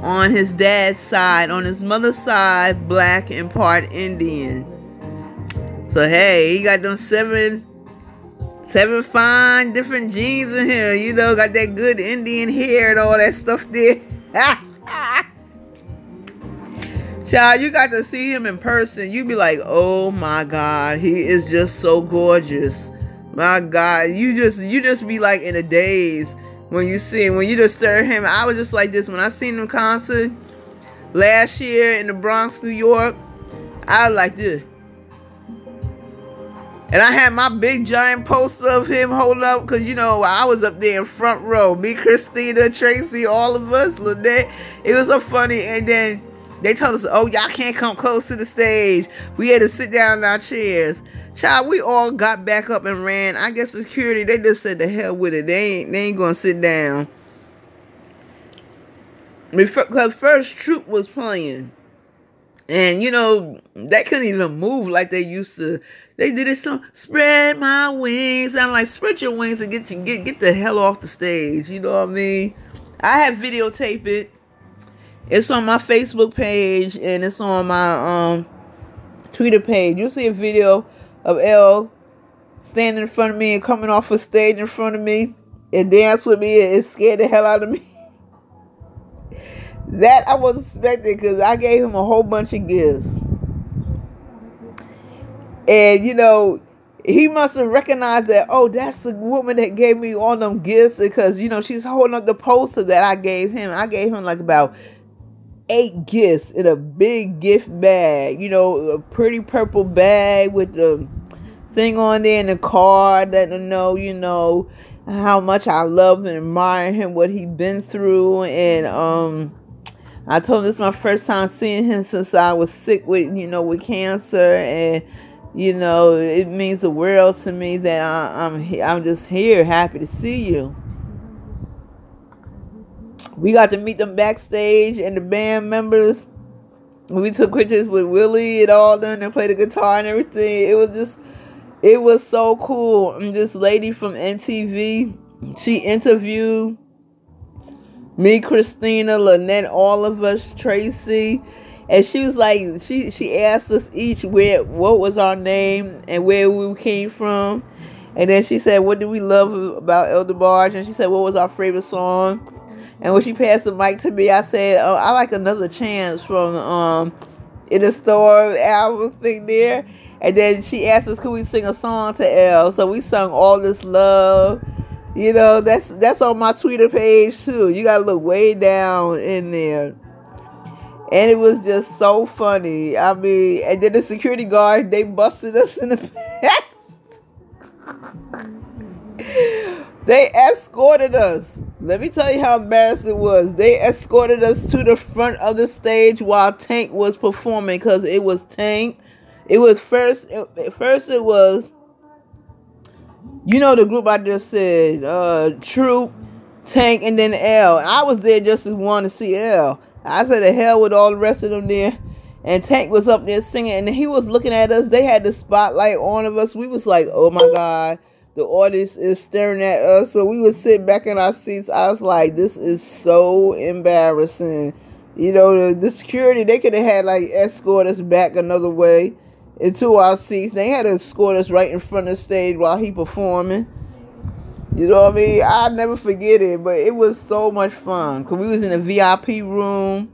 on his dad's side. On his mother's side, black and part Indian. So hey, he got them seven fine different genes in here. You know, got that good Indian hair and all that stuff there. Child, you got to see him in person. You be like, oh my God, he is just so gorgeous. My God, you just be like in a daze when you see him. When you just stare at him, I was just like this when I seen him in concert last year in the Bronx, New York. I was like this. And I had my big giant poster of him holding up because, you know, I was up there in front row. Me, Christina, Tracy, all of us, Lynette. It was so funny. And then they told us, oh, y'all can't come close to the stage. We had to sit down in our chairs. Child, we all got back up and ran. I guess security, they just said the hell with it. They ain't going to sit down. Because First Troop was playing. And, you know, they couldn't even move like they used to. They did this song, spread my wings. I'm like, spread your wings and get the hell off the stage. You know what I mean? I have videotaped it. It's on my Facebook page and it's on my Twitter page. You'll see a video of Elle standing in front of me and coming off a stage in front of me and dance with me. It scared the hell out of me. That I wasn't expecting because I gave him a whole bunch of gifts. And, you know, he must have recognized that, oh, that's the woman that gave me all them gifts because, you know, she's holding up the poster that I gave him. I gave him like about 8 gifts in a big gift bag. You know, a pretty purple bag with the thing on there and the card letting him know, you know, how much I love and admire him, what he been through. And, I told him this is my first time seeing him since I was sick with, you know, with cancer. And, you know, it means the world to me that I'm just here, happy to see you. We got to meet them backstage and the band members. We took pictures with Willie and all them and played the guitar and everything. It was so cool. And this lady from NTV, she interviewed me, Christina, Lynette, all of us, Tracy. And she was like, she asked us each what was our name and where we came from. And then she said, what do we love about El DeBarge? And she said, what was our favorite song? And when she passed the mic to me, I said, oh, I like Another Chance from In the Store album thing there. And then she asked us, could we sing a song to Elle? So we sung All This Love. You know, that's on my Twitter page too. You gotta look way down in there. And it was just so funny. I mean, and then the security guard, they busted us in the past. They escorted us. Let me tell you how embarrassing it was. They escorted us to the front of the stage while Tank was performing because it was Tank. It was first it was, you know, the group I just said, Troop, Tank, and then Elle. I was there just to want to see Elle. I said the hell with all the rest of them there. And Tank was up there singing, and he was looking at us. They had the spotlight on of us. We was like, oh my God, the audience is staring at us. So we would sit back in our seats. I was like, this is so embarrassing. You know, the security, they could have had like escort us back another way into our seats. They had to escort us right in front of the stage while he performing. You know what I mean? I'll never forget it, but it was so much fun. Because we was in a VIP room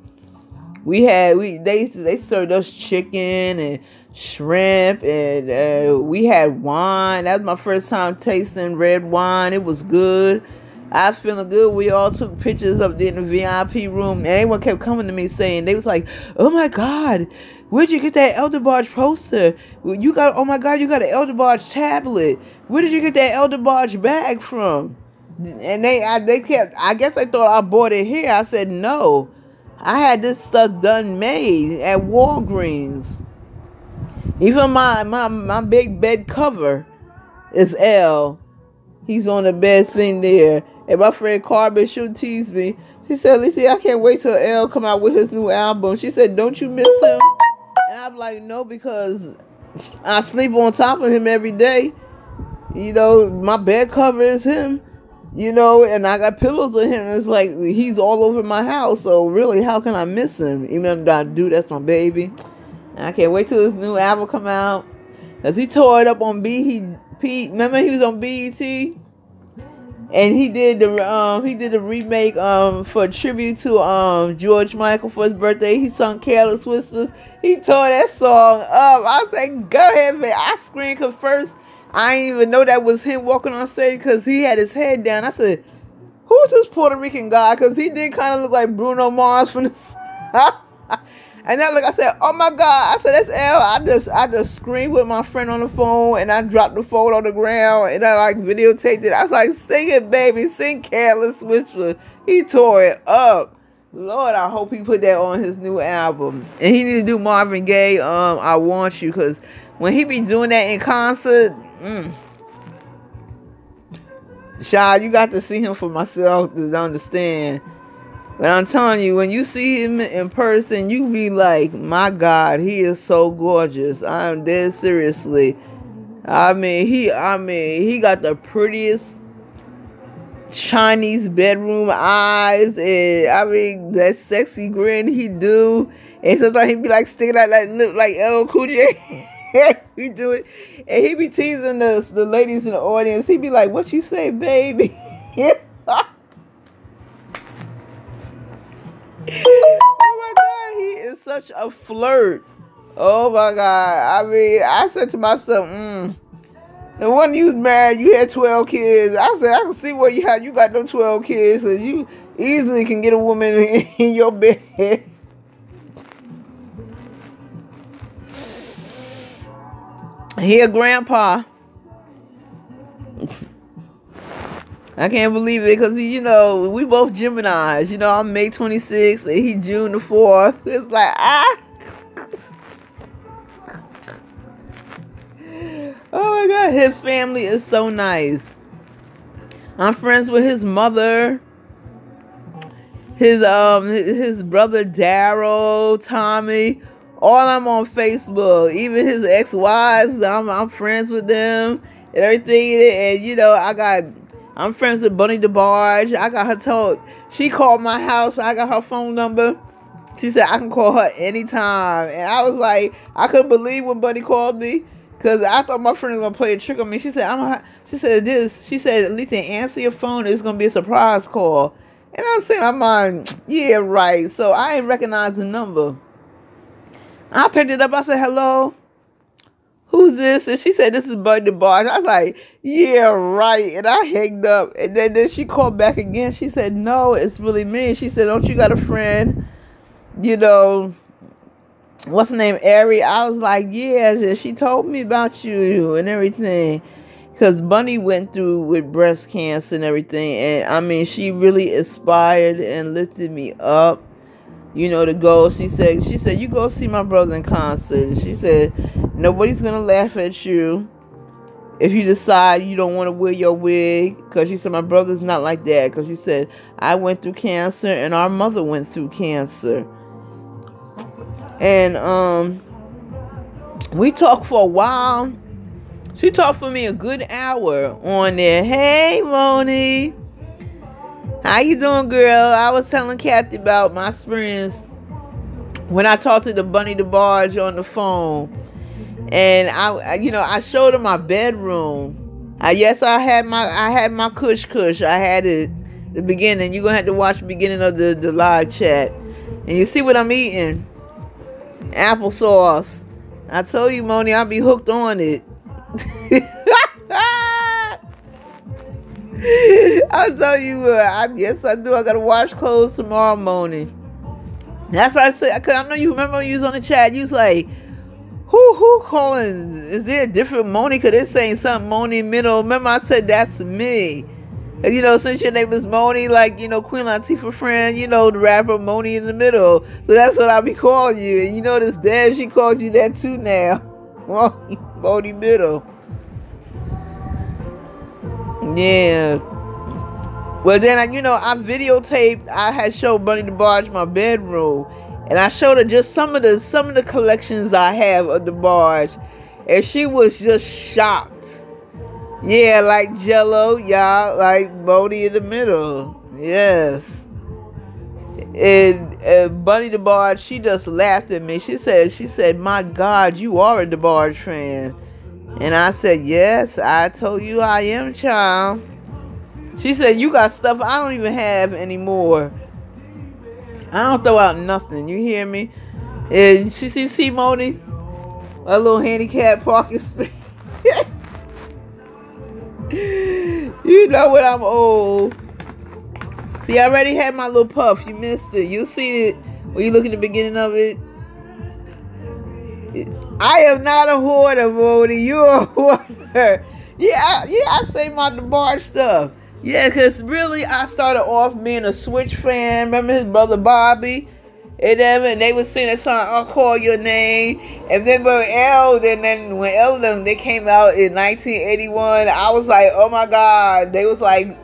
They served us chicken and shrimp, and we had wine. That was my first time tasting red wine. It was good. I was feeling good. We all took pictures up there in the VIP room, and everyone kept coming to me saying, they was like, "Oh my God, where'd you get that Elder Barge poster? Oh my God, you got an Elder Barge tablet. Where did you get that Elder Barge bag from?" And I guess they thought I bought it here. I said, no, I had this stuff done made at Walgreens. Even my big bed cover is L. He's on the bed sitting there. And my friend Carmen, she'll tease me. She said, "Lisa, I can't wait till L come out with his new album." She said, "Don't you miss him?" And I'm like, no, because I sleep on top of him every day. My bed cover is him. And I got pillows of him. It's like he's all over my house. So really, how can I miss him? Even though I do, that's my baby. And I can't wait till his new album come out. Cause he tore it up on BET. Remember he was on BET, and he did the remake for a tribute to George Michael for his birthday. He sung "Careless Whispers." He tore that song up. I said, "Go ahead, man!" I screamed because first I didn't even know that was him walking on stage because he had his head down. I said, "Who's this Puerto Rican guy?" Because he did kind of look like Bruno Mars from the And then I said, "Oh my God!" I said, "That's L." I just screamed with my friend on the phone, and I dropped the phone on the ground, and I videotaped it. I was like, "Sing it, baby, sing Careless Whisper." He tore it up. Lord, I hope he put that on his new album. And he need to do Marvin Gaye, "I Want You," because when he be doing that in concert, Child, you got to see him for myself to understand. But I'm telling you, when you see him in person, you be like, my God, he is so gorgeous. I'm dead seriously. He got the prettiest Chinese bedroom eyes, and that sexy grin he do. And sometimes he be sticking out lip like LL Cool J. He do it, and he be teasing the ladies in the audience. He be like, "What you say, baby?" Oh my God, he is such a flirt. Oh my God. I said to myself, and when you was married, you had 12 kids. I said, I can see where you got them 12 kids, because you easily can get a woman in your bed. He a grandpa. I can't believe it because, we both Geminis. I'm May 26th and he June the 4th. It's like, Oh my God, his family is so nice. I'm friends with his mother, his brother Daryl, Tommy. All I'm on Facebook. Even his ex-wives, I'm friends with them and everything. And I'm friends with Bunny DeBarge. I got her told. She called my house. I got her phone number. She said I can call her anytime. And I was like, I couldn't believe when Bunny called me, because I thought my friend was gonna play a trick on me. She said, She said, "At least answer your phone. It's gonna be a surprise call." And I was saying, in my mind, yeah, right. So I didn't recognize the number. I picked it up. I said, "Hello. Who's this?" And she said, "This is Bunny DeBarge." I was like, yeah, right. And I hanged up. And then she called back again. She said, "No, it's really me." She said, "Don't you got a friend? What's her name? Ari?" I was like, yeah. She told me about you and everything. Because Bunny went through with breast cancer and everything. And she really inspired and lifted me up. To go. She said, "You go see my brother in concert." She said, "Nobody's going to laugh at you if you decide you don't want to wear your wig." Because she said, "My brother's not like that." Because she said, "I went through cancer and our mother went through cancer." And we talked for a while. She talked for me a good hour on there. Hey, Moni. How you doing, girl? I was telling Kathy about my experience when I talked to the Bunny DeBarge on the phone. And I showed her my bedroom. I had my cush. I had it the beginning. You're gonna have to watch the beginning of the live chat. And you see what I'm eating? Applesauce. I told you, Moni, I'll be hooked on it. I'll tell you what, yes I do. I gotta wash clothes tomorrow morning. That's what I said. Cause I know you remember when you was on the chat. You was like, who calling? Is there a different Moni? Cause they're saying something Moni middle. Remember I said that's me. And, you know, since your name is Moni, like, you know, Queen Latifah friend, you know, the rapper Moni in the middle. So that's what I'll be calling you. And you know this Dad, she called you that too now. Moni middle. Yeah. Well, then, you know, I videotaped, I had showed Bunny DeBarge my bedroom. And I showed her just some of the collections I have of DeBarge. And she was just shocked. Yeah, like Jello, y'all, like Moni in the middle. Yes. And Bunny DeBarge, she just laughed at me. She said, my God, you are a DeBarge fan. And I said, yes, I told you I am, child. She said, you got stuff I don't even have anymore. I don't throw out nothing, you hear me? And she see Moni? A little handicap parking space. You know what, I'm old. See, I already had my little puff. You missed it. You see it when you look at the beginning of it. I am not a hoarder, Moni. You're a hoarder. Yeah, I say my DeBarge stuff. Yeah, because really, I started off being a Switch fan. Remember his brother Bobby? And they would sing that song, I'll Call Your Name. And then when L they came out in 1981, I was like, oh my God. They was like,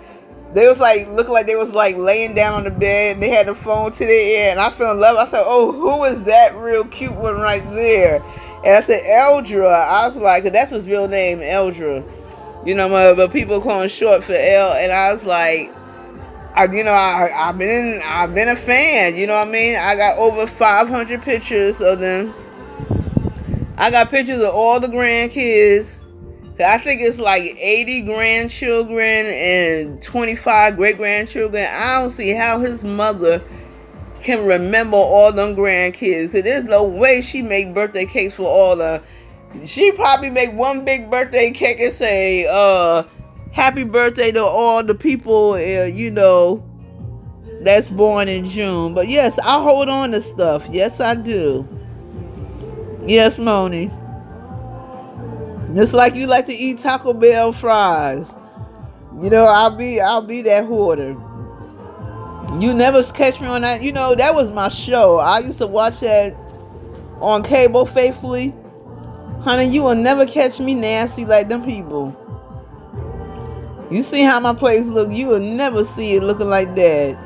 looked like they was like laying down on the bed and they had the phone to their ear. And I fell in love. I said, oh, who is that real cute one right there? And I said, Eldra. I was like, 'cause that's his real name, Eldra. You know, but people call him short for L. And I was like, I've been a fan, you know what I mean? I got over 500 pictures of them. I got pictures of all the grandkids. I think it's like 80 grandchildren and 25 great-grandchildren. I don't see how his mother can remember all them grandkids. Because there's no way she make birthday cakes for all the... She probably make one big birthday cake and say, happy birthday to all the people, you know, that's born in June. But yes, I hold on to stuff. Yes, I do. Yes, Moni. Just like you like to eat Taco Bell fries. You know, I'll be that hoarder. You never catch me on that. You know, that was my show. I used to watch that on cable faithfully. Honey, you will never catch me nasty like them people. You see how my place look? You will never see it looking like that.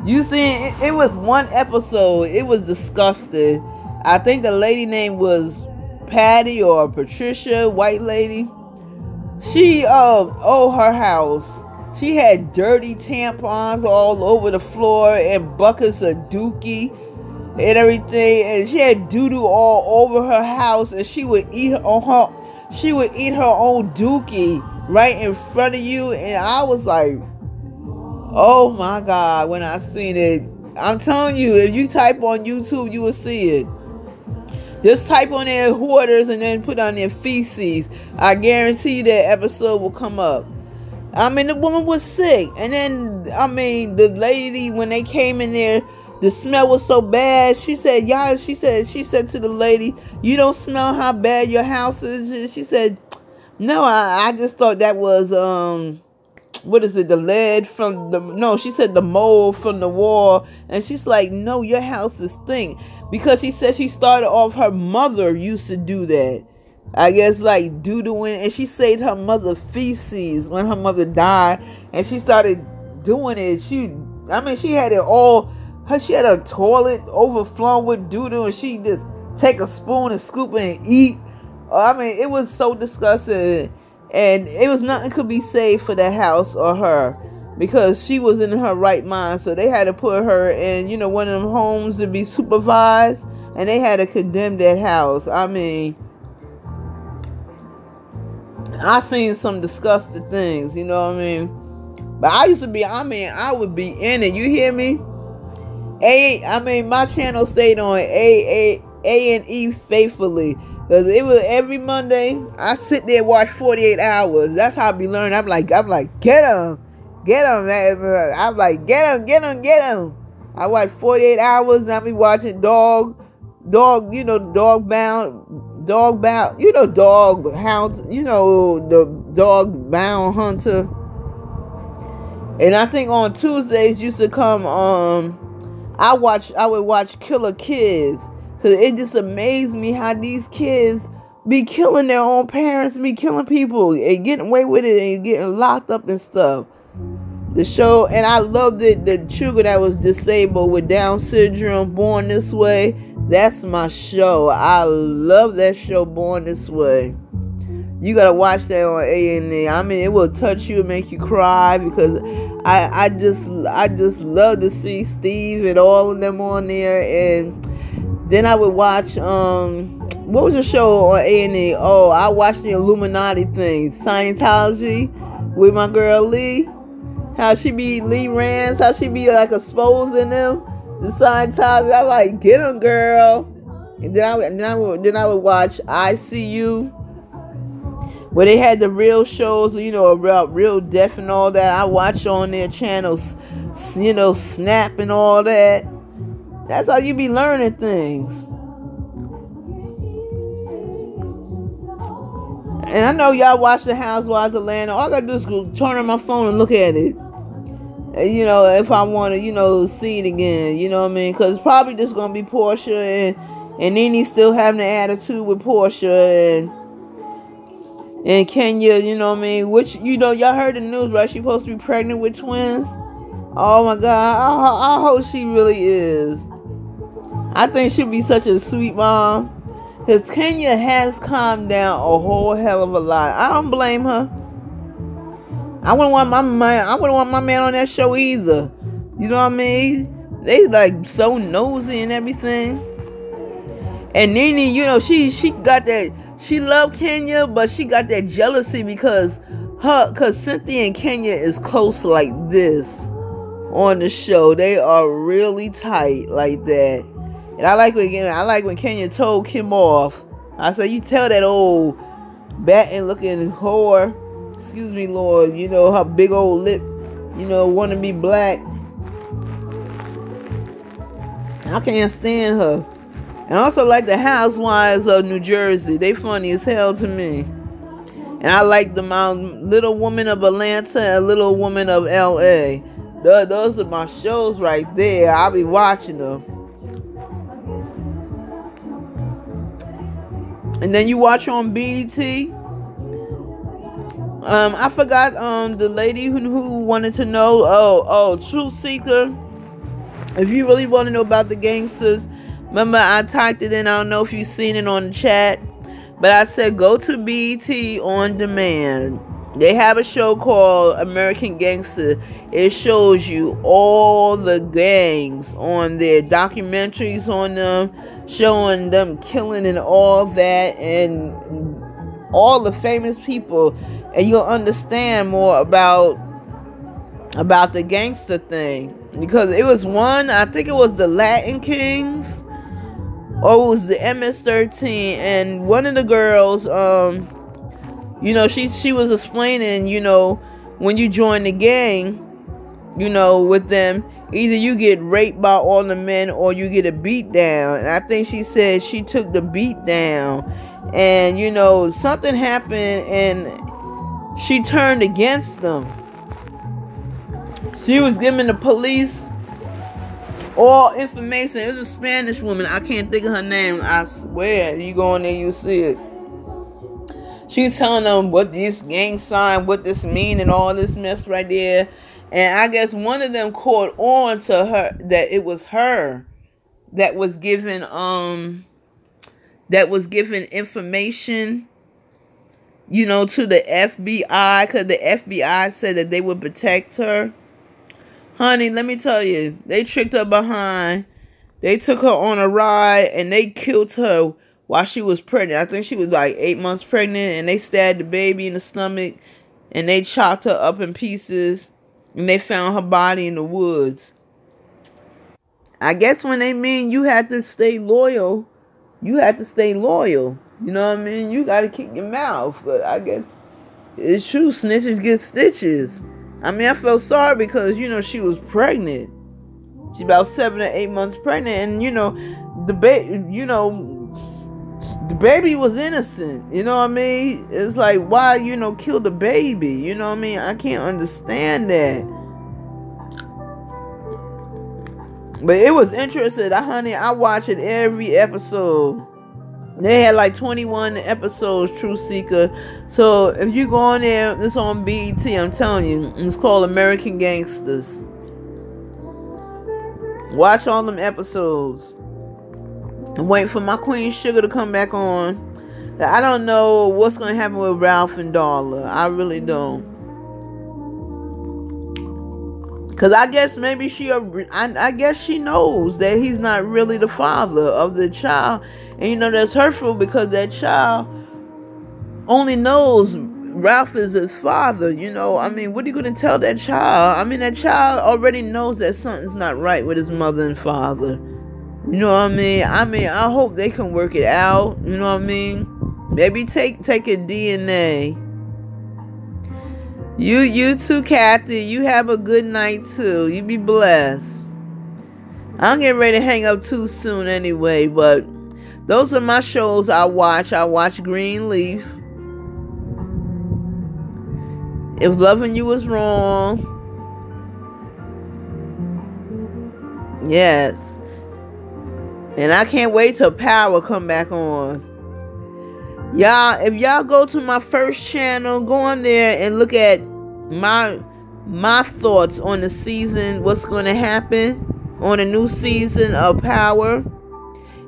You see, it was one episode. It was disgusting. I think the lady name was Patty or Patricia, white lady. She, her house. She had dirty tampons all over the floor and buckets of dookie and everything. And she had doo-doo all over her house. And she would eat her own dookie right in front of you. And I was like, oh my God, when I seen it. I'm telling you, if you type on YouTube, you will see it. Just type on their hoarders and then put on their feces. I guarantee you that episode will come up. I mean, the woman was sick. And then, I mean, the lady, when they came in there, the smell was so bad. She said, y'all, she said to the lady, you don't smell how bad your house is? She said, no, I just thought that was, what is it, the lead from the, no, she said the mold from the wall. And she's like, no, your house is stink. Because she said she started off, her mother used to do that. I guess like doo-dooing, and she saved her mother feces when her mother died. And she started doing it. She had it all, she had a toilet overflowing with doo-doo, and she just take a spoon and scoop it and eat. I mean, it was so disgusting. And it was nothing could be saved for that house or her. Because she was in her right mind. So they had to put her in, you know, one of them homes to be supervised. And they had to condemn that house. I mean, I seen some disgusting things, you know what I mean? But I used to be, I would be in it. You hear me? My channel stayed on A&E faithfully. Cause it was every Monday. I sit there and watch 48 hours. That's how I be learning. I'm like, get him, man. I'm like, get him. I watch 48 hours, and I be watching dog bound, dog hound, the dog bound hunter. And I think on Tuesdays used to come. I would watch Killer Kids, because it just amazed me how these kids be killing their own parents, be killing people and getting away with it and getting locked up and stuff. The show, and I loved it. The children that was disabled with Down syndrome, Born This Way. That's my show. I love that show, Born This Way. You gotta watch that on A&E. I mean, it will touch you and make you cry, because I just love to see Steve and all of them on there. And then I would watch what was the show on A&E? Oh, I watched the Illuminati thing, Scientology, with my girl Lee. How she be Lee Rance, how she be like exposing them, the Scientology. I like, get them, girl. And then I would watch ICU, where they had the real shows, about real death and all that. I watch on their channels, Snap and all that. That's how you be learning things. And I know y'all watch the Housewives of Atlanta. All I gotta do is go turn on my phone and look at it. And, if I want to, see it again. You know what I mean? Because it's probably just gonna be Portia and Nene still having the attitude with Portia and Kenya. You know what I mean? Which y'all heard the news, right? She's supposed to be pregnant with twins. Oh my God! I hope she really is. I think she'll be such a sweet mom. Because Kenya has calmed down a whole hell of a lot. I don't blame her. I wouldn't want my man on that show either. You know what I mean? They like so nosy and everything. And Nene, she got that. She loved Kenya, but she got that jealousy because Cynthia and Kenya is close like this on the show. They are really tight like that. And I like when Kenya told Kim off. I said, you tell that old batting looking whore, excuse me, Lord, her big old lip, want to be black. I can't stand her. And I also like the Housewives of New Jersey. They funny as hell to me. And I like the Little Woman of Atlanta and Little Woman of LA. Those are my shows right there. I'll be watching them. And then you watch on BET. I forgot the lady who wanted to know. Oh, Truth Seeker. If you really want to know about the gangsters, remember I typed it in. I don't know if you've seen it on the chat, but I said go to BET on demand. They have a show called American Gangster. It shows you all the gangs on there, documentaries on them, showing them killing and all that, and all the famous people, and you'll understand more about the gangster thing. Because it was one, I think it was the Latin Kings, or it was the MS-13, and one of the girls, she was explaining, when you join the gang, with them, either you get raped by all the men or you get a beat down. And I think she said she took the beat down, and something happened and she turned against them. She was giving the police all information. It was a Spanish woman. I can't think of her name. I swear, you go in there, you see it. She's telling them what this gang sign, what this mean, and all this mess right there. And I guess one of them caught on to her that it was her that was giving information, to the FBI, because the FBI said that they would protect her. Honey, let me tell you, they tricked her behind. They took her on a ride and they killed her while she was pregnant. I think she was like 8 months pregnant, and they stabbed the baby in the stomach and they chopped her up in pieces, and they found her body in the woods. I guess when they mean you had to stay loyal, you had to stay loyal. You know what I mean? You got to keep your mouth. But I guess it's true. Snitches get stitches. I mean, I felt sorry because, you know, she was pregnant. She's about 7 or 8 months pregnant. And, you know, the baby was innocent. You know what I mean? It's like, why, you know, kill the baby? You know what I mean? I can't understand that. But it was interesting. Honey, I watched it every episode. They had like 21 episodes, Truth Seeker. So if you go on there, it's on BET, I'm telling you. It's called American Gangsters. Watch all them episodes. I'm waiting for my Queen Sugar to come back on. I don't know what's going to happen with Ralph and Darla. I really don't. Because I guess maybe I guess she knows that he's not really the father of the child. And you know, that's hurtful because that child only knows Ralph is his father. You know, I mean, what are you going to tell that child? I mean, that child already knows that something's not right with his mother and father. You know what I mean? I hope they can work it out. You know what I mean? Maybe take a DNA. You too, Kathy. You have a good night too. You be blessed. I'm getting ready to hang up too soon anyway, but those are my shows I watch. I watch Greenleaf. If Loving You Was Wrong. Yes. And I can't wait till Power come back on. Y'all, if y'all go to my first channel, go on there and look at my thoughts on the season, what's going to happen on a new season of Power.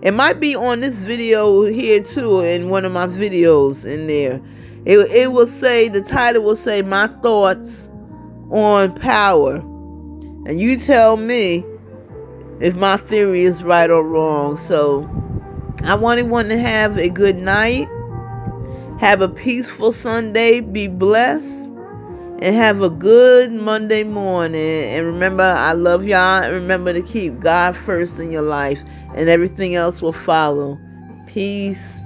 It might be on this video here too, in one of my videos in there. It will say, the title will say, My Thoughts on Power. And you tell me if my theory is right or wrong. So I want everyone to have a good night. Have a peaceful Sunday. Be blessed. And have a good Monday morning. And remember, I love y'all. And remember to keep God first in your life. And everything else will follow. Peace.